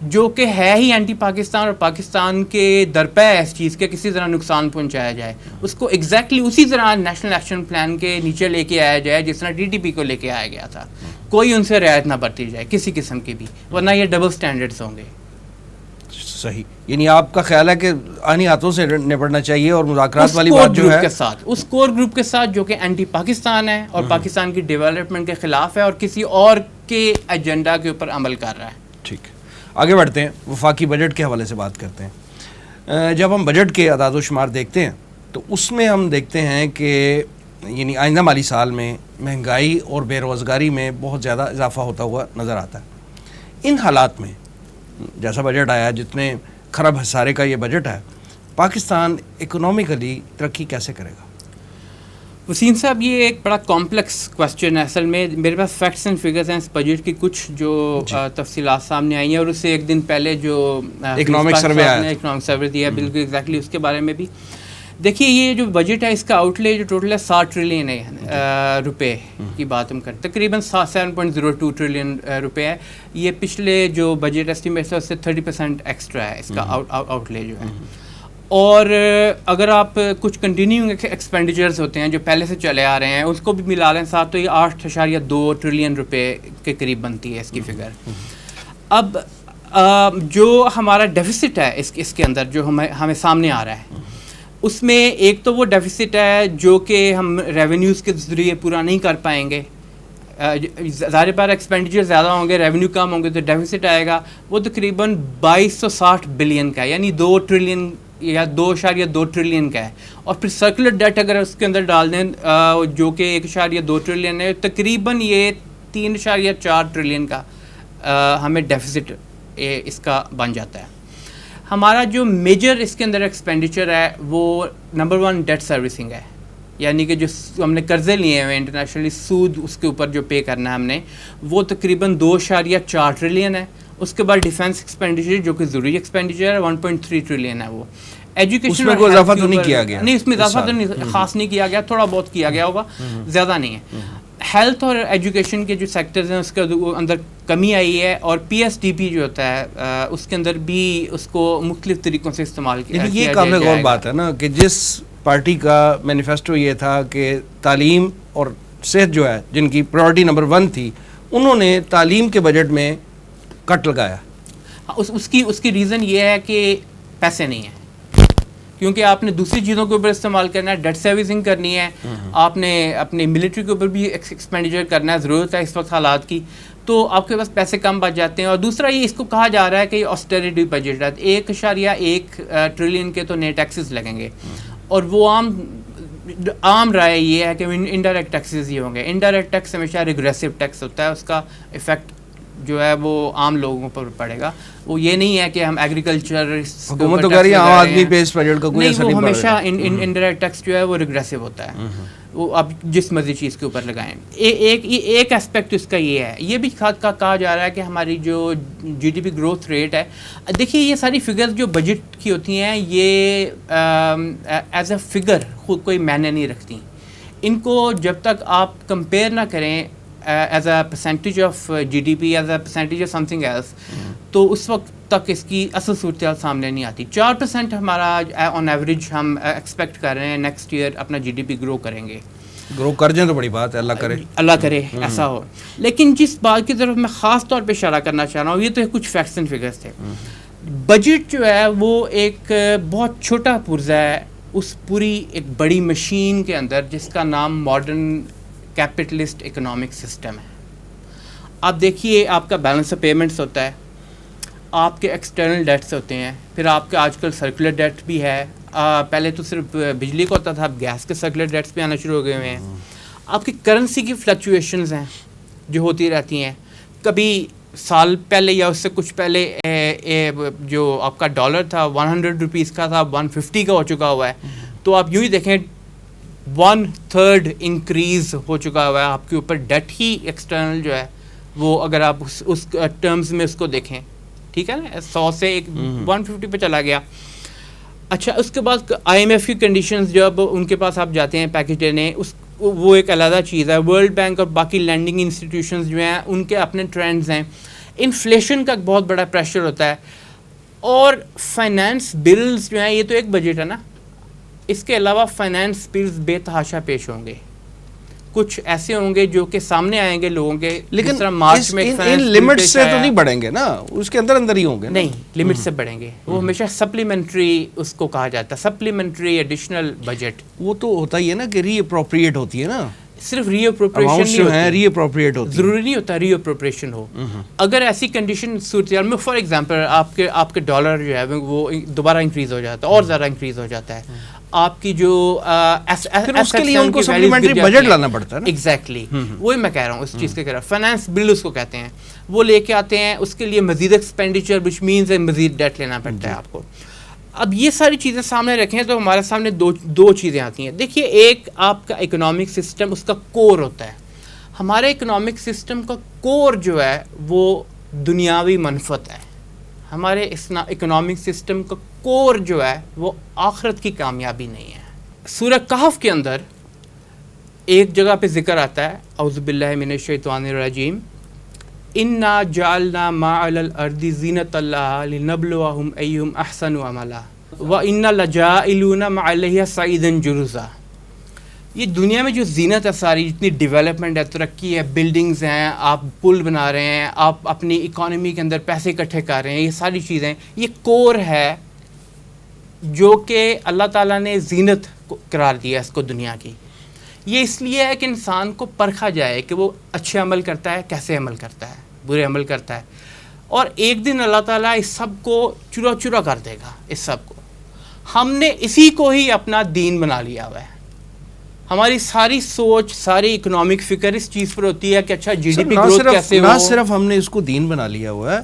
جو کہ ہے ہی اینٹی پاکستان اور پاکستان کے درپے ہے اس چیز کے کسی طرح نقصان پہنچایا جائے, اس کو ایگزیکٹلی اسی طرح نیشنل ایکشن پلان کے نیچے لے کے آیا جائے جس طرح DTP کو لے کے آیا گیا تھا. کوئی ان سے رعایت نہ برتی جائے کسی قسم کی بھی, ورنہ یہ ڈبل سٹینڈرڈز ہوں گے. صحیح, یعنی آپ کا خیال ہے کہ آنی ہاتھوں سے نپٹنا چاہیے اور مذاکرات والی بات جو ہے اس کور گروپ کے ساتھ جو کہ اینٹی پاکستان ہے اور پاکستان کی ڈیولپمنٹ کے خلاف ہے اور کسی اور کے ایجنڈا کے اوپر عمل کر رہا ہے. ٹھیک ہے, آگے بڑھتے ہیں, وفاقی بجٹ کے حوالے سے بات کرتے ہیں. جب ہم بجٹ کے اعداد و شمار دیکھتے ہیں تو اس میں ہم دیکھتے ہیں کہ یعنی آئندہ مالی سال میں مہنگائی اور بے روزگاری میں بہت زیادہ اضافہ ہوتا ہوا نظر آتا ہے. ان حالات میں جیسا بجٹ آیا, جتنے خراب خسارے کا یہ بجٹ ہے, پاکستان اکنامیکلی ترقی کیسے کرے گا؟ وسیم صاحب, یہ ایک بڑا کمپلیکس کوسچن ہے. اصل میں میرے پاس فیکٹس اینڈ فگرز ہیں اس بجٹ کی کچھ جو تفصیلات سامنے آئی ہیں, اور اس سے ایک دن پہلے جو اکنامک سروے دیا بالکل ایگزیکٹلی اس کے بارے میں بھی. دیکھیے, یہ جو بجٹ ہے اس کا آؤٹ لے جو ٹوٹل ہے 60 ٹریلین روپے کی بات ہم کرتے, تقریباً 7.02 ٹریلین روپے ہے. یہ پچھلے جو بجٹ اسٹیمیٹ ہے اس سے 30% ایکسٹرا ہے اس کا آؤٹ لے جو ہے. اور اگر آپ کچھ کنٹینیوئنگ ایکسپینڈیچرز ہوتے ہیں جو پہلے سے چلے آ رہے ہیں اس کو بھی ملا لیں ساتھ, تو یہ 8.2 ٹریلین روپے کے قریب بنتی ہے اس کی فگر. اب جو ہمارا ڈیفیسٹ ہے اس کے اندر جو ہمیں سامنے آ رہا ہے, اس میں ایک تو وہ ڈیفیسٹ ہے جو کہ ہم ریونیوز کے ذریعے پورا نہیں کر پائیں گے. ظاہر بات ایکسپینڈیچر زیادہ ہوں گے, ریونیو کم ہوں گے, تو ڈیفیسٹ آئے گا. وہ تقریباً 2260 بلین کا ہے, یعنی 2 ٹریلین یا 2.2 ٹریلین کا ہے. اور پھر سرکولر ڈیٹ اگر اس کے اندر ڈال دیں جو کہ 1.2 ٹریلین ہے, تقریباً یہ 3.4 ٹریلین کا ہمیں ڈیفیسٹ اس کا بن جاتا ہے. ہمارا جو میجر اس کے اندر ایکسپینڈیچر ہے وہ نمبر 1 ڈیٹ سروسنگ ہے, یعنی کہ جو ہم نے قرضے لیے ہیں انٹرنیشنلی, سود اس کے اوپر جو پے کرنا ہے ہم نے, وہ تقریباً 2.4 ٹریلین ہے. اس کے بعد ڈیفینس ایکسپینڈیچر جو کہ ضروری ایکسپینڈیچر ہے 1.3 ٹریلین ہے. وہ ایجوکیشن میں کوئی اضافہ تو نہیں کیا گیا, نہیں اس میں اضافہ تو خاص نہیں کیا گیا, تھوڑا بہت کیا گیا ہوگا, زیادہ نہیں ہے. ہیلتھ اور ایجوکیشن کے جو سیکٹرز ہیں اس کے اندر کمی آئی ہے, اور PSDP جو ہوتا ہے اس کے اندر بھی اس کو مختلف طریقوں سے استعمال کیا جائے گا. یہ قابل غور بات ہے نا کہ جس پارٹی کا مینیفیسٹو یہ تھا کہ تعلیم اور صحت جو ہے جن کی پرائورٹی نمبر 1 تھی, انہوں نے تعلیم کے بجٹ میں کٹ لگایا. اس کی ریزن یہ ہے کہ پیسے نہیں ہیں, کیونکہ آپ نے دوسری چیزوں کے اوپر استعمال کرنا ہے, ڈیٹ سروسنگ کرنی ہے, آپ نے اپنے ملٹری کے اوپر بھی ایکسپینڈیچر کرنا ہے, ضرورت ہے اس وقت حالات کی, تو آپ کے پاس پیسے کم بچ جاتے ہیں. اور دوسرا یہ اس کو کہا جا رہا ہے کہ یہ آسٹیریٹی بجٹ ہے, 1.1 ٹریلین کے تو نئے ٹیکسز لگیں گے, اور وہ عام رائے یہ ہے کہ انڈائریکٹ ٹیکسز ہی ہوں گے. انڈائریکٹ ٹیکس ہمیشہ ریگریسو ٹیکس ہوتا ہے, اس کا افیکٹ جو ہے وہ عام لوگوں پر پڑے گا. وہ یہ نہیں ہے کہ ہم ایگریکلچر حکومت تو کہہ رہی ہے عام آدمی پہ اس بجٹ کا کوئی اثر نہیں پڑے گا. ہمیشہ انڈائریکٹ ٹیکس جو ہے وہ ریگریسو ہوتا ہے, وہ آپ جس مرضی چیز کے اوپر لگائیں. ایک اسپیکٹ اس کا یہ ہے, یہ بھی کہا جا رہا ہے کہ ہماری جو GDP گروتھ ریٹ ہے, دیکھیے یہ ساری فگرز جو بجٹ کی ہوتی ہیں یہ ایز اے فگر خود کوئی معنی نہیں رکھتی. ان کو جب تک آپ کمپیئر نہ کریں as a percentage of GDP, as a percentage of something else, تو اس وقت تک اس کی اصل صورتحال سامنے نہیں آتی. 4% ہمارا آن ایوریج ہم ایکسپیکٹ کر رہے ہیں نیکسٹ ایئر اپنا GDP گرو کریں گے. گرو کر جائیں تو بڑی بات ہے، اللہ کرے، اللہ کرے ایسا ہو. لیکن جس بات کی طرف میں خاص طور پہ اشارہ کرنا چاہ رہا ہوں، یہ تو کچھ فیکٹس اینڈ فگرس تھے. بجٹ جو ہے وہ ایک بہت چھوٹا پرزہ ہے اس پوری ایک بڑی مشین کے اندر جس کا نام ماڈرن کیپٹلسٹ اکنامک سسٹم ہے. آپ دیکھیے، آپ کا بیلنس آف پیمنٹس ہوتا ہے، آپ کے ایکسٹرنل ڈیٹس ہوتے ہیں، پھر آپ کا آج کل سرکولر ڈیٹ بھی ہے. پہلے تو صرف بجلی کا ہوتا تھا، اب گیس کے سرکولر ڈیٹس بھی آنا شروع ہو گئے ہوئے ہیں. آپ کی کرنسی کی فلکچویشنز ہیں جو ہوتی رہتی ہیں. کبھی سال پہلے یا اس سے کچھ پہلے جو آپ کا ڈالر تھا 100 روپیز کا تھا، 150 کا ہو چکا ہوا ہے. تو آپ یوں ہی دیکھیں 1/3 انکریز ہو چکا ہوا ہے آپ کے اوپر. ڈیٹ ہی ایکسٹرنل جو ہے وہ، اگر آپ اس ٹرمز میں اس کو دیکھیں، ٹھیک ہے نا، 100 سے 150 پہ چلا گیا. اچھا، اس کے بعد IMF کی کنڈیشنز جب ان کے پاس آپ جاتے ہیں پیکج لینے، وہ ایک علیحدہ چیز ہے. ورلڈ بینک اور باقی لینڈنگ انسٹیٹیوشنز جو ہیں ان کے اپنے ٹرینڈز ہیں. انفلیشن کا بہت بڑا پریشر ہوتا ہے. اور فائنانس بلز جو ہیں، یہ تو ایک بجٹ ہے نا، اس کے علاوہ فائنانس بلز بے تحاشا پیش ہوں گے. کچھ ایسے ہوں گے جو کہ سامنے آئیں گے لوگوں کے، لیکن مارچ میں ان لمٹ سے تو نہیں بڑھیں گے نا، اس کے اندر اندر ہی ہوں گے. نہیں، لمٹ سے بڑھیں گے. وہ ہمیشہ سپلیمنٹری اس کو کہا جاتا ہے، سپلیمنٹری ایڈیشنل بجٹ. وہ تو ہوتا ہی ہے نا کہ ری اپروپریٹ ہوتی ہے نا، صرف ری اپروپریشن نہیں ہوتی، ری اپروپریٹ ہوتی ہے. ضروری نہیں ہوتا ری اپروپریشن ہو. اگر ایسی کنڈیشن صورتحال میں، فار ایگزامپل آپ کے ڈالر جو ہے وہ دوبارا انکریز ہو جاتا ہے اور زیادہ انکریز ہو جاتا ہے. آپ کی جو اس کے لیے ان کو سپلیمنٹری بجٹ لانا پڑتا ہے نا. ایگزیکٹلی، وہی میں کہہ رہا ہوں اس چیز کے خلاف. فائنانس بل اس کو کہتے ہیں، وہ لے کے آتے ہیں. اس کے لیے مزید ایکسپینڈیچر وچ مینز مزید ڈیٹ لینا پڑتا ہے آپ کو. اب یہ ساری چیزیں سامنے رکھیں تو ہمارے سامنے دو چیزیں آتی ہیں. دیکھیے، ایک آپ کا اکنامک سسٹم، اس کا کور ہوتا ہے. ہمارے اکنامک سسٹم کا کور جو ہے وہ دنیاوی منفعت ہے. ہمارے اکنامک سسٹم کا کور جو ہے وہ آخرت کی کامیابی نہیں ہے. سورہ کہف کے اندر ایک جگہ پہ ذکر آتا ہے، اعوذ باللہ من الشیطان الرجیم، انا جعلنا ما علی الارض زینۃ لها لنبلوہم ایہم احسن عملا وانا لجاعلون ما علیہا صعیدا جرزا. یہ دنیا میں جو زینت ہے ساری، جتنی ڈیولپمنٹ ہے، ترقی ہے، بلڈنگز ہیں، آپ پل بنا رہے ہیں، آپ اپنی اکانومی کے اندر پیسے اکٹھے کر رہے ہیں، یہ ساری چیزیں، یہ کور ہے جو کہ اللہ تعالیٰ نے زینت قرار دیا ہے اس کو دنیا کی. یہ اس لیے ہے کہ انسان کو پرکھا جائے کہ وہ اچھے عمل کرتا ہے، کیسے عمل کرتا ہے، برے عمل کرتا ہے. اور ایک دن اللہ تعالیٰ اس سب کو چورا چورا کر دے گا. اس سب کو ہم نے اسی کو ہی اپنا دین بنا لیا ہوا ہے. ہماری ساری سوچ، ساری اکنامک فکر اس چیز پر ہوتی ہے کہ اچھا جی ڈی پی گروتھ کیسے ہو. نہ صرف ہم نے اس کو دین بنا لیا ہوا ہے،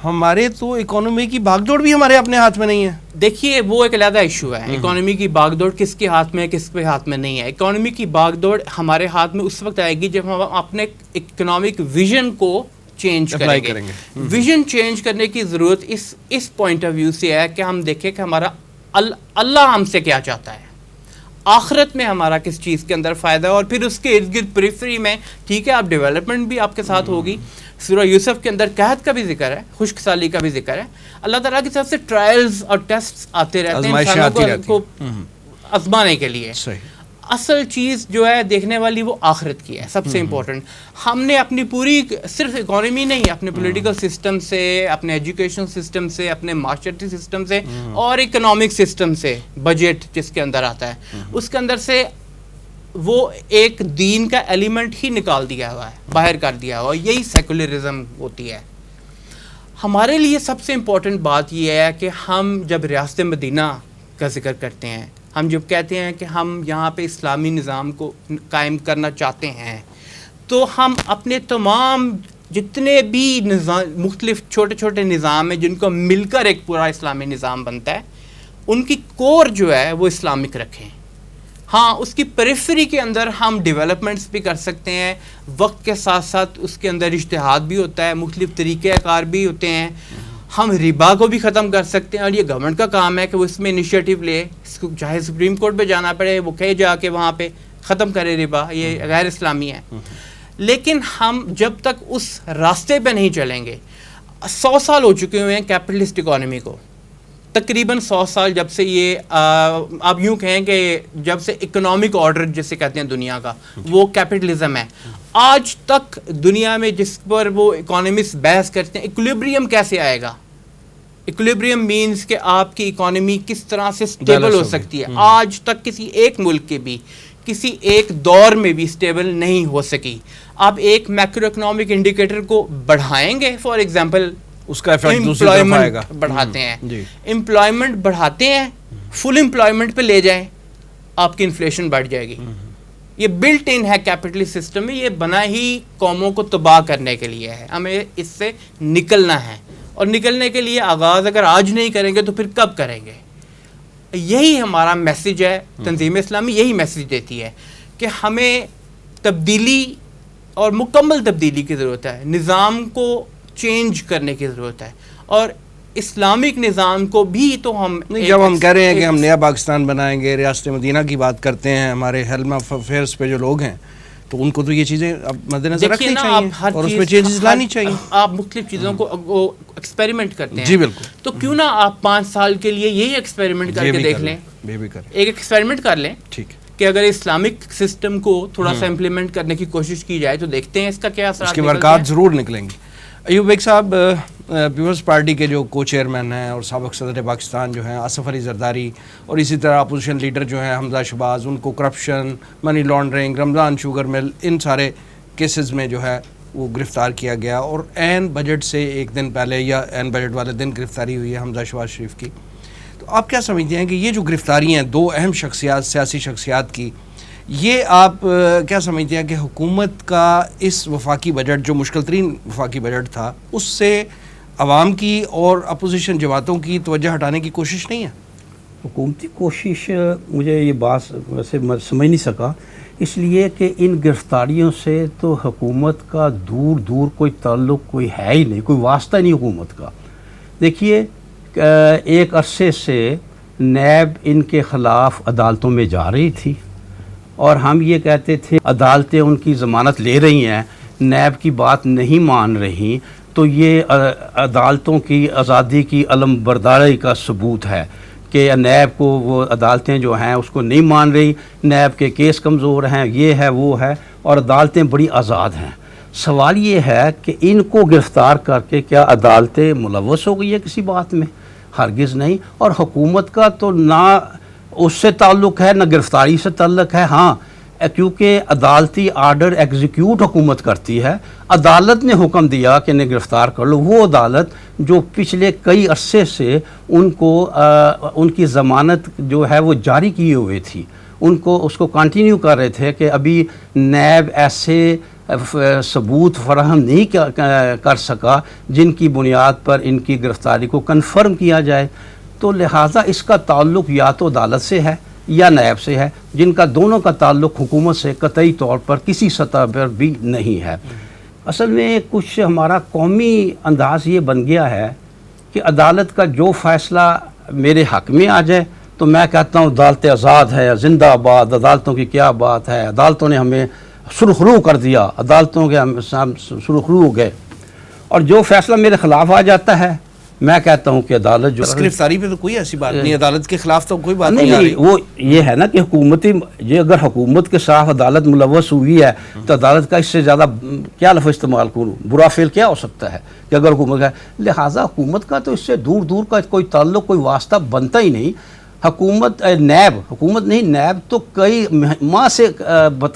ہمارے تو اکانومی کی باغ دوڑ بھی ہمارے اپنے ہاتھ میں نہیں ہے. دیکھیے، وہ ایک علیحدہ ایشو ہے. اکانومی کی باغ دوڑ کس کے ہاتھ میں ہے، کس کے ہاتھ میں نہیں ہے. اکانومی کی باغ دوڑ ہمارے ہاتھ میں اس وقت آئے گی جب ہم اپنے اکنامک ویژن کو چینج کریں گے. ویژن چینج کرنے کی ضرورت اس پوائنٹ آف ویو سے ہے کہ ہم دیکھیں کہ ہمارا اللہ ہم سے کیا چاہتا ہے، آخرت میں ہمارا کس چیز کے اندر فائدہ ہے، اور پھر اس کے ارد گرد پریفری میں ٹھیک ہے آپ ڈیولپمنٹ بھی آپ کے ساتھ ہوگی. سورہ یوسف کے اندر قحط کا بھی ذکر ہے، خشک سالی کا بھی ذکر ہے. اللہ تعالیٰ کی طرف سے ٹرائلز اور ٹیسٹ آتے رہتے ہیں انسانوں کو آزمانے کے لیے. اصل چیز جو ہے دیکھنے والی وہ آخرت کی ہے، سب سے امپورٹنٹ. ہم نے اپنی پوری صرف اکانومی نہیں، اپنے پولیٹیکل سسٹم سے، اپنے ایجوکیشن سسٹم سے، اپنے معاشرتی سسٹم سے اور اکنامک سسٹم سے، بجٹ جس کے اندر آتا ہے اس کے اندر سے وہ ایک دین کا ایلیمنٹ ہی نکال دیا ہوا ہے، باہر کر دیا ہوا ہے. یہی سیکولرزم ہوتی ہے. ہمارے لیے سب سے امپورٹنٹ بات یہ ہے کہ ہم جب ریاست مدینہ کا ذکر کرتے ہیں، ہم جب کہتے ہیں کہ ہم یہاں پہ اسلامی نظام کو قائم کرنا چاہتے ہیں، تو ہم اپنے تمام جتنے بھی نظام، مختلف چھوٹے چھوٹے نظام ہیں جن کو مل کر ایک پورا اسلامی نظام بنتا ہے، ان کی کور جو ہے وہ اسلامک رکھیں. ہاں، اس کی پریفری کے اندر ہم ڈیولپمنٹس بھی کر سکتے ہیں، وقت کے ساتھ ساتھ اس کے اندر اجتہاد بھی ہوتا ہے، مختلف طریقہ کار بھی ہوتے ہیں. ہم ربا کو بھی ختم کر سکتے ہیں، اور یہ گورنمنٹ کا کام ہے کہ وہ اس میں انیشیٹو لے، چاہے سپریم کورٹ پہ جانا پڑے، وہ کہے جا کے وہاں پہ ختم کرے ربا، یہ غیر اسلامی ہے. لیکن ہم جب تک اس راستے پہ نہیں چلیں گے، 100 سال ہو چکے ہوئے ہیں کیپٹلسٹ اکانومی کو. تقریباً 100 سال جب سے یہ آپ یوں کہیں کہ جب سے اکنامک آرڈر جسے کہتے ہیں دنیا کا وہ کیپٹلزم ہے، آج تک دنیا میں جس پر وہ اکانومسٹ بحث کرتے ہیں ایکولیبریم کیسے آئے گا. ایکولیبریم مینز کہ آپ کی اکانومی کس طرح سے سٹیبل ہو سکتی ہے. آج تک کسی ایک ملک کے بھی کسی ایک دور میں بھی سٹیبل نہیں ہو سکی. آپ ایک میکرو اکنامک انڈیکیٹر کو بڑھائیں گے، فار ایگزامپل اس کا ایفیکٹ دوسری طرف آئے گا. بڑھاتے ہیں امپلائمنٹ بڑھاتے ہیں، فل امپلائمنٹ پہ لے جائیں، آپ کی انفلیشن بڑھ جائے گی. یہ بلٹ ان ہے کیپٹلسٹ سسٹم میں، یہ بنا ہی قوموں کو تباہ کرنے کے لیے ہے. ہمیں اس سے نکلنا ہے، اور نکلنے کے لیے آغاز اگر آج نہیں کریں گے تو پھر کب کریں گے؟ یہی ہمارا میسیج ہے. تنظیم اسلامی یہی میسیج دیتی ہے کہ ہمیں تبدیلی اور مکمل تبدیلی کی ضرورت ہے، نظام کو چینج کرنے کی ضرورت ہے، اور اسلامک نظام کو بھی تو ہم جب ہم کہہ رہے ہیں کہ ہم نیا پاکستان بنائیں گے، ریاست مدینہ کی بات کرتے ہیں، ہمارے ہیلم آف افیئرس پہ جو لوگ ہیں تو ان کو تو یہ چیزیں مد نظر رکھنی چاہیے اور اس میں چینجز لانی چاہیے. آپ مختلف چیزوں کو ایکسپیریمنٹ کرتے ہیں. جی بالکل. تو کیوں نہ آپ 5 سال کے لیے یہی ایکسپیریمنٹ کر کے دیکھ لیں. ایک ایکسپیریمنٹ کر لیں کہ اگر اسلامک سسٹم کو تھوڑا سا امپلیمنٹ کرنے کی کوشش کی جائے تو دیکھتے ہیں اس کا کیا اثرات، اس کے برکات ضرور نکلیں گے. ایوب بیگ صاحب پیپلز پارٹی کے جو کو چیئرمین ہیں اور سابق صدر پاکستان جو ہیں آصف علی زرداری، اور اسی طرح اپوزیشن لیڈر جو ہیں حمزہ شہباز، ان کو کرپشن، منی لانڈرنگ، رمضان شوگر مل، ان سارے کیسز میں جو ہے وہ گرفتار کیا گیا، اور عین بجٹ سے ایک دن پہلے یا عین بجٹ والے دن گرفتاری ہوئی ہے حمزہ شہباز شریف کی. تو آپ کیا سمجھتے ہیں کہ یہ جو گرفتاری ہیں دو اہم شخصیات، سیاسی شخصیات کی، یہ آپ کیا سمجھتے ہیں کہ حکومت کا اس وفاقی بجٹ جو مشکل ترین وفاقی بجٹ تھا اس سے عوام کی اور اپوزیشن جماعتوں کی توجہ ہٹانے کی کوشش نہیں ہے؟ حکومتی کوشش مجھے یہ بات ویسے میں سمجھ نہیں سکا، اس لیے کہ ان گرفتاریوں سے تو حکومت کا دور دور کوئی تعلق کوئی ہے ہی نہیں، کوئی واسطہ نہیں حکومت کا. دیکھیے ایک عرصے سے نیب ان کے خلاف عدالتوں میں جا رہی تھی، اور ہم یہ کہتے تھے عدالتیں ان کی ضمانت لے رہی ہیں، نیب کی بات نہیں مان رہی، تو یہ عدالتوں کی آزادی کی علم برداری کا ثبوت ہے کہ نیب کو وہ عدالتیں جو ہیں اس کو نہیں مان رہی، نیب کے کیس کمزور ہیں، یہ ہے وہ ہے، اور عدالتیں بڑی آزاد ہیں. سوال یہ ہے کہ ان کو گرفتار کر کے کیا عدالتیں ملوث ہو گئی ہے کسی بات میں؟ ہرگز نہیں. اور حکومت کا تو نہ اس سے تعلق ہے نہ گرفتاری سے تعلق ہے. ہاں کیونکہ عدالتی آرڈر ایگزیکیوٹ حکومت کرتی ہے، عدالت نے حکم دیا کہ انہیں گرفتار کر لو، وہ عدالت جو پچھلے کئی عرصے سے ان کو ان کی ضمانت جو ہے وہ جاری کیے ہوئے تھی، ان کو اس کو کنٹینیو کر رہے تھے کہ ابھی نیب ایسے ثبوت فراہم نہیں کر سکا جن کی بنیاد پر ان کی گرفتاری کو کنفرم کیا جائے. تو لہٰذا اس کا تعلق یا تو عدالت سے ہے یا نیب سے ہے، جن کا دونوں کا تعلق حکومت سے قطعی طور پر کسی سطح پر بھی نہیں ہے. اصل میں کچھ ہمارا قومی انداز یہ بن گیا ہے کہ عدالت کا جو فیصلہ میرے حق میں آ جائے تو میں کہتا ہوں عدالتیں آزاد ہے، زندہ آباد، عدالتوں کی کیا بات ہے، عدالتوں نے ہمیں سرخرو کر دیا، عدالتوں کے ہم سرخرو ہو گئے. اور جو فیصلہ میرے خلاف آ جاتا ہے میں کہتا ہوں کہ عدالت جو گرفتاری پہ تو کوئی ایسی بات نہیں، عدالت کے خلاف تو کوئی بات نہیں آ رہی. وہ یہ ہے نا کہ حکومتی یہ اگر حکومت کے ساتھ عدالت ملوث ہوئی ہے تو عدالت کا اس سے زیادہ کیا لفظ استعمال کروں، برا فعل کیا ہو سکتا ہے کہ اگر حکومت کا. لہٰذا حکومت کا تو اس سے دور دور کا کوئی تعلق کوئی واسطہ بنتا ہی نہیں. حکومت نیب تو کئی ماہ سے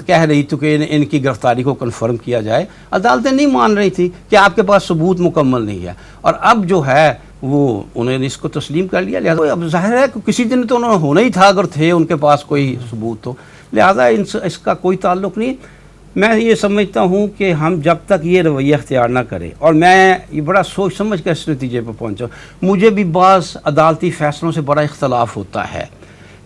کہہ رہی تھی کہ ان کی گرفتاری کو کنفرم کیا جائے، عدالتیں نہیں مان رہی تھی کہ آپ کے پاس ثبوت مکمل نہیں ہے، اور اب جو ہے وہ انہوں نے اس کو تسلیم کر لیا. لہٰذا اب ظاہر ہے کہ کسی دن تو انہوں نے ہونا ہی تھا اگر تھے ان کے پاس کوئی ثبوت تو، لہٰذا اس کا کوئی تعلق نہیں. میں یہ سمجھتا ہوں کہ ہم جب تک یہ رویہ اختیار نہ کریں، اور میں یہ بڑا سوچ سمجھ کر اس نتیجے پر پہنچا، مجھے بھی بعض عدالتی فیصلوں سے بڑا اختلاف ہوتا ہے،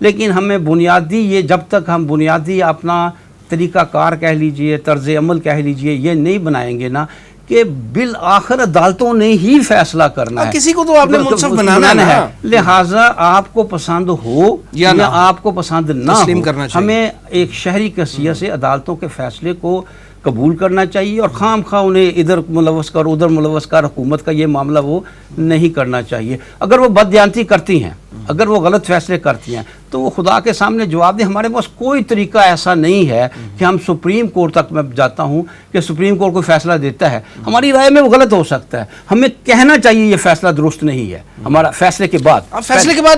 لیکن ہمیں بنیادی یہ جب تک ہم بنیادی اپنا طریقہ کار کہہ لیجئے، طرز عمل کہہ لیجئے، یہ نہیں بنائیں گے نا کہ بالآخر عدالتوں نے ہی فیصلہ کرنا ہے، کسی کو تو آپ نے منصف بنانا ہے. لہٰذا آپ کو پسند ہو یا آپ کو پسند نہ ہو، کرنا چاہیے. ہمیں ایک شہری کی حیثیت سے عدالتوں کے فیصلے کو قبول کرنا چاہیے اور خام خواہ انہیں ادھر ملوث کر ادھر ملوث کر حکومت کا یہ معاملہ وہ نہیں کرنا چاہیے. اگر وہ بددیانتی کرتی ہیں، اگر وہ غلط فیصلے کرتی ہیں تو وہ خدا کے سامنے جواب دیں. ہمارے پاس کوئی طریقہ ایسا نہیں ہے کہ ہم سپریم کورٹ تک میں جاتا ہوں کہ سپریم کورٹ کوئی فیصلہ دیتا ہے، ہماری رائے میں وہ غلط ہو سکتا ہے، ہمیں کہنا چاہیے یہ فیصلہ درست نہیں ہے. ہمارا فیصلے کے بعد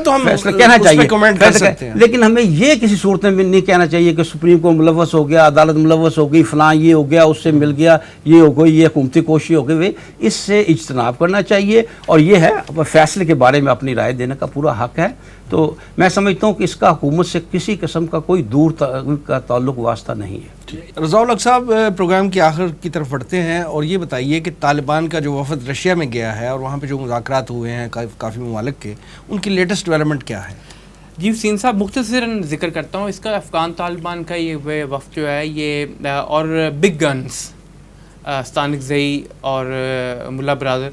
تو ہم فیصلہ کہنا اس پہ چاہیے، کمنٹ کر سکتے ہیں. لیکن ہمیں یہ کسی صورت میں نہیں کہنا چاہیے کہ سپریم کورٹ ملوث ہو گیا، عدالت ملوث ہو گئی، فلاں یہ ہو گیا، اس سے مل گیا، یہ ہو گئی، یہ حکومتی کوشش ہو گئی. اس سے اجتناب کرنا چاہیے اور یہ ہے فیصلے کے بارے میں اپنی رائے دینے کا پورا حق ہے. تو میں سمجھتا ہوں کہ اس کا حکومت سے کسی قسم کا کوئی دور کا تعلق واسطہ نہیں ہے. رضا الحق صاحب، پروگرام کی آخر کی طرف بڑھتے ہیں اور یہ بتائیے کہ طالبان کا جو وفد رشیا میں گیا ہے اور وہاں پہ جو مذاکرات ہوئے ہیں کافی ممالک کے، ان کی لیٹسٹ ڈیولپمنٹ کیا ہے؟ جی حسین صاحب، مختصراً ذکر کرتا ہوں اس کا. افغان طالبان کا یہ وفد جو ہے یہ اور بگ گنز ستانک زئی اور ملا برادر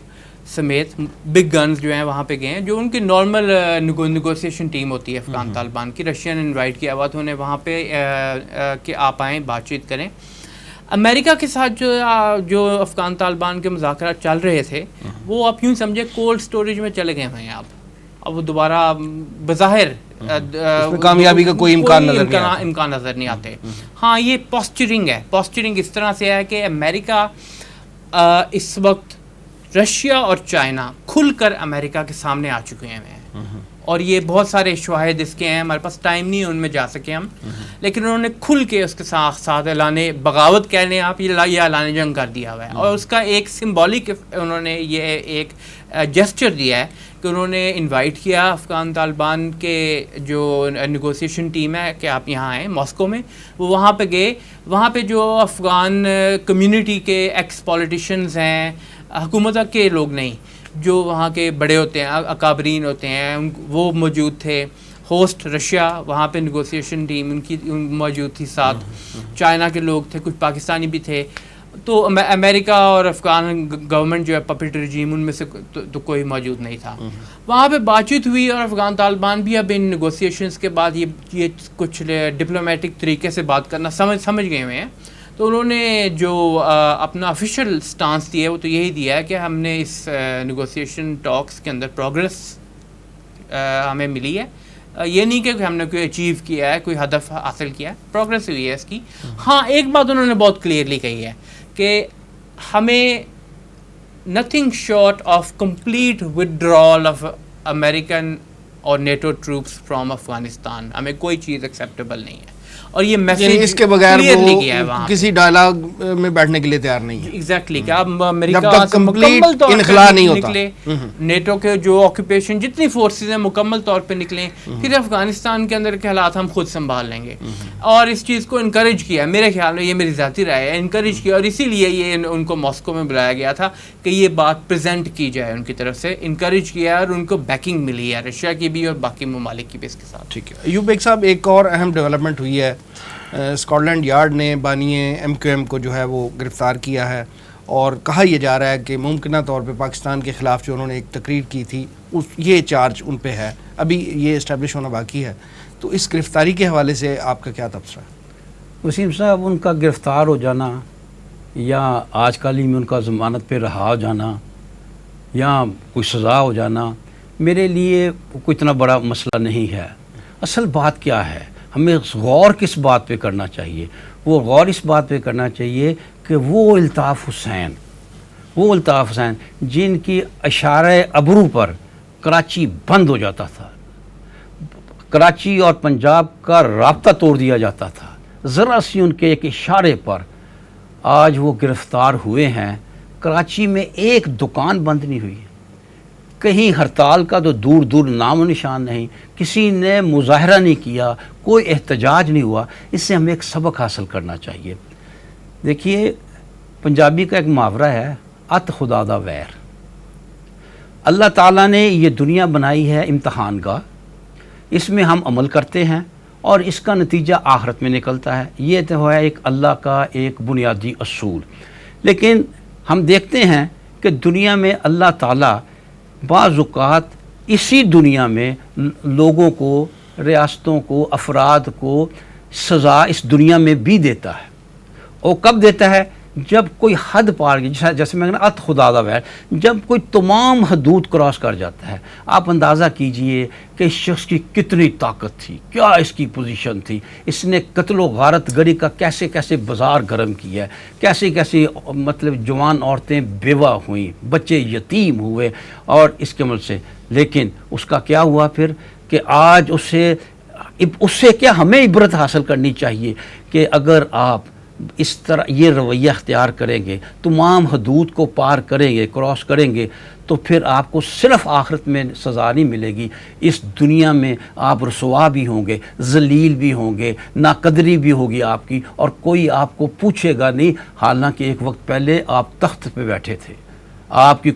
سمیت بگ گنز جو ہیں وہاں پہ گئے ہیں، جو ان کی نارمل نیگوسیشن ٹیم ہوتی ہے افغان طالبان کی. رشیا نے انوائٹ کیا ہوا تھا انہیں وہاں پہ کہ آپ آئیں، بات چیت کریں. امریکہ کے ساتھ جو افغان طالبان کے مذاکرات چل رہے تھے وہ آپ یوں سمجھے کولڈ سٹوریج میں چلے گئے ہیں. اب وہ دوبارہ بظاہر کامیابی کا کوئی امکان نظر نہیں آتے. ہاں، یہ پوسچرنگ ہے. پوسچرنگ اس طرح سے ہے کہ امریکہ اس وقت رشیا اور چائنا کھل کر امریکہ کے سامنے آ چکے ہیں اور یہ بہت سارے شواہد اس کے ہیں. ہمارے پاس ٹائم نہیں ہے ان میں جا سکے ہم، لیکن انہوں نے کھل کے اس کے ساتھ اعلان بغاوت کہہ لیں آپ، یہ اعلان جنگ کر دیا ہوا ہے. اور اس کا ایک سمبولک انہوں نے یہ ایک جسچر دیا ہے کہ انہوں نے انوائٹ کیا افغان طالبان کے جو نیگوسیشن ٹیم ہے کہ آپ یہاں آئیں ماسکو میں. وہ وہاں پہ گئے. وہاں پہ جو افغان کمیونٹی کے ایکس پولیٹیشینز ہیں، حکومت کے لوگ نہیں، جو وہاں کے بڑے ہوتے ہیں، اکابرین ہوتے ہیں، وہ موجود تھے. ہوسٹ رشیا، وہاں پہ نیگوسیشن ٹیم ان کی موجود تھی ساتھ. چائنا کے لوگ تھے، کچھ پاکستانی بھی تھے. تو امریکہ اور افغان گورنمنٹ جو ہے پپٹ رجیم، ان میں سے تو کوئی موجود نہیں تھا. وہاں پہ بات چیت ہوئی اور افغان طالبان بھی اب ان نیگوسیشنز کے بعد یہ کچھ ڈپلومیٹک طریقے سے بات کرنا سمجھ گئے ہوئے ہیں. تو انہوں نے جو اپنا آفیشیل سٹانس دیا ہے وہ تو یہی دیا ہے کہ ہم نے اس نیگوسیشن ٹاکس کے اندر پروگریس ہمیں ملی ہے. یہ نہیں کہ ہم نے کوئی اچیو کیا ہے، کوئی ہدف حاصل کیا ہے، پروگریس ہوئی ہے اس کی. ہاں، ایک بات انہوں نے بہت کلیئرلی کہی ہے کہ ہمیں nothing short of complete ودرال of American اور نیٹو ٹروپس فرام افغانستان، ہمیں کوئی چیز ایکسیپٹیبل نہیں ہے. اور یہ میسج اس کے بغیر وہ کسی ڈائلاگ میں بیٹھنے کے لیے تیار نہیں ہے. ایگزیکٹلی کہ اب امریکہ سے مکمل طور پہ نکلے، نیٹو کے جو آکوپیشن جتنی فورسز ہیں مکمل طور پہ نکلیں، پھر افغانستان کے اندر کے حالات ہم خود سنبھال لیں گے. اور اس چیز کو انکریج کیا، میرے خیال میں یہ میری ذاتی رائے ہے، انکریج کیا. اور اسی لیے یہ ان کو ماسکو میں بلایا گیا تھا کہ یہ بات پریزنٹ کی جائے، ان کی طرف سے انکریج کیا اور ان کو بیکنگ ملی ہے رشیا کی بھی اور باقی ممالک کی بھی اس کے ساتھ. ٹھیک ہے ایوب بیگ صاحب، ایک اور اہم ڈیولپمنٹ ہوئی ہے. اسکاٹ لینڈ یارڈ نے بانی MQM کو جو ہے وہ گرفتار کیا ہے اور کہا یہ جا رہا ہے کہ ممکنہ طور پہ پاکستان کے خلاف جو انہوں نے ایک تقریر کی تھی یہ چارج ان پہ ہے. ابھی یہ اسٹیبلش ہونا باقی ہے. تو اس گرفتاری کے حوالے سے آپ کا کیا تبصرہ ہے؟ وسیم صاحب، ان کا گرفتار ہو جانا یا آج کل ہی میں ان کا ضمانت پہ رہا ہو جانا یا کوئی سزا ہو جانا میرے لیے کوئی اتنا بڑا مسئلہ نہیں ہے. اصل بات کیا ہے، ہمیں غور کس بات پہ کرنا چاہیے؟ وہ غور اس بات پہ کرنا چاہیے کہ وہ الطاف حسین جن کی اشارہ ابرو پر کراچی بند ہو جاتا تھا، کراچی اور پنجاب کا رابطہ توڑ دیا جاتا تھا، ذرا سی ان کے ایک اشارے پر آج وہ گرفتار ہوئے ہیں. کراچی میں ایک دکان بند نہیں ہوئی، کہیں ہڑتال کا تو دور دور نام و نشان نہیں، کسی نے مظاہرہ نہیں کیا، کوئی احتجاج نہیں ہوا. اس سے ہمیں ایک سبق حاصل کرنا چاہیے. دیکھیے، پنجابی کا ایک محاورہ ہے، ات خدا دا ویر. اللہ تعالیٰ نے یہ دنیا بنائی ہے امتحان گاہ، اس میں ہم عمل کرتے ہیں اور اس کا نتیجہ آخرت میں نکلتا ہے. یہ تو ہے ایک اللہ کا ایک بنیادی اصول. لیکن ہم دیکھتے ہیں کہ دنیا میں اللہ تعالیٰ بعض اوقات اسی دنیا میں لوگوں کو، ریاستوں کو، افراد کو سزا اس دنیا میں بھی دیتا ہے وہ کب دیتا ہے؟ جب کوئی حد پار گئی، جیسے میں نے ات خدا دا ویر، جب کوئی تمام حدود کراس کر جاتا ہے. آپ اندازہ کیجئے کہ اس شخص کی کتنی طاقت تھی، کیا اس کی پوزیشن تھی، اس نے قتل و غارت گری کا کیسے کیسے بازار گرم کیا ہے، کیسے کیسے مطلب جوان عورتیں بیوہ ہوئیں، بچے یتیم ہوئے اور اس کے عمل سے. لیکن اس کا کیا ہوا پھر کہ آج اس سے کیا ہمیں عبرت حاصل کرنی چاہیے کہ اگر آپ اس طرح یہ رویہ اختیار کریں گے، تمام حدود کو پار کریں گے، کراس کریں گے، تو پھر آپ کو صرف آخرت میں سزا نہیں ملے گی، اس دنیا میں آپ رسوا بھی ہوں گے، ذلیل بھی ہوں گے، ناقدری بھی ہوگی آپ کی، اور کوئی آپ کو پوچھے گا نہیں. حالانکہ ایک وقت پہلے آپ تخت پہ بیٹھے تھے، آپ کی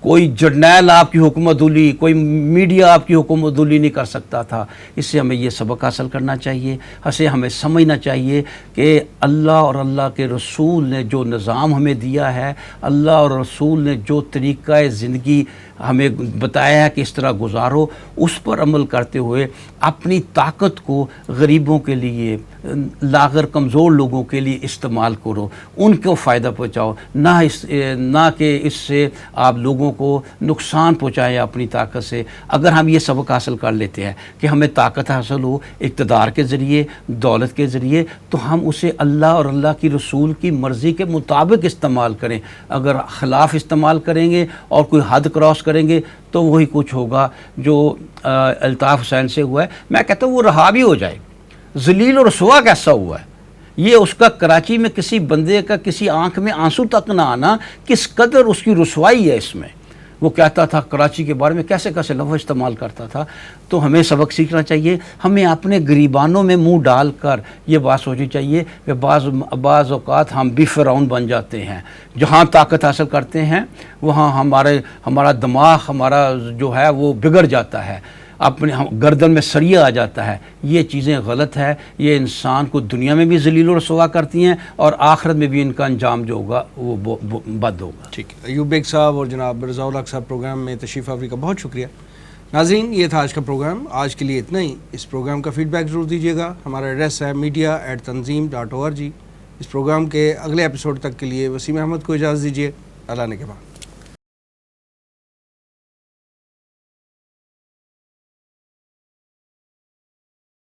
کوئی جرنیل آپ کی حکومت دولی، کوئی میڈیا آپ کی حکومت دولی نہیں کر سکتا تھا. اس سے ہمیں یہ سبق حاصل کرنا چاہیے، ہمیں سمجھنا چاہیے کہ اللہ اور اللہ کے رسول نے جو نظام ہمیں دیا ہے، اللہ اور رسول نے جو طریقہ زندگی ہمیں بتایا ہے کہ اس طرح گزارو، اس پر عمل کرتے ہوئے اپنی طاقت کو غریبوں کے لیے، لاغر کمزور لوگوں کے لیے استعمال کرو، ان کو فائدہ پہنچاؤ، نہ کہ اس سے آپ لوگوں کو نقصان پہنچائیں اپنی طاقت سے. اگر ہم یہ سبق حاصل کر لیتے ہیں کہ ہمیں طاقت حاصل ہو اقتدار کے ذریعے، دولت کے ذریعے، تو ہم اسے اللہ اور اللہ کی رسول کی مرضی کے مطابق استعمال کریں. اگر خلاف استعمال کریں گے اور کوئی حد کراس کریں گے تو وہی کچھ ہوگا جو الطاف حسین سے ہوا ہے. میں کہتا ہوں وہ رہا بھی ہو جائے. ذلیل اور رسوا کیسا ہوا ہے، یہ اس کا کراچی میں کسی بندے کا کسی آنکھ میں آنسو تک نہ آنا، کس قدر اس کی رسوائی ہے اس میں. وہ کہتا تھا کراچی کے بارے میں کیسے کیسے لفظ استعمال کرتا تھا. تو ہمیں سبق سیکھنا چاہیے، ہمیں اپنے گریبانوں میں منہ ڈال کر یہ بات سوچنی چاہیے کہ بعض اوقات ہم بھی فرعون بن جاتے ہیں. جہاں طاقت حاصل کرتے ہیں وہاں ہمارا دماغ ہمارا جو ہے وہ بگڑ جاتا ہے، اپنے گردن میں سریا آ جاتا ہے. یہ چیزیں غلط ہے، یہ انسان کو دنیا میں بھی ذلیل و رسوا کرتی ہیں اور آخرت میں بھی ان کا انجام جو ہوگا وہ بد ہوگا. ٹھیک ہے، ایوب بیگ صاحب اور جناب رضا الحق صاحب پروگرام میں تشریف آوری کا بہت شکریہ. ناظرین، یہ تھا آج کا پروگرام. آج کے لیے اتنا ہی. اس پروگرام کا فیڈ بیک ضرور دیجیے گا. ہمارا ایڈریس ہے media@tanzeem.org. اس پروگرام کے اگلے ایپیسوڈ تک کے لیے وسیم احمد کو اجازت دیجیے. اللہ نے کے بعد.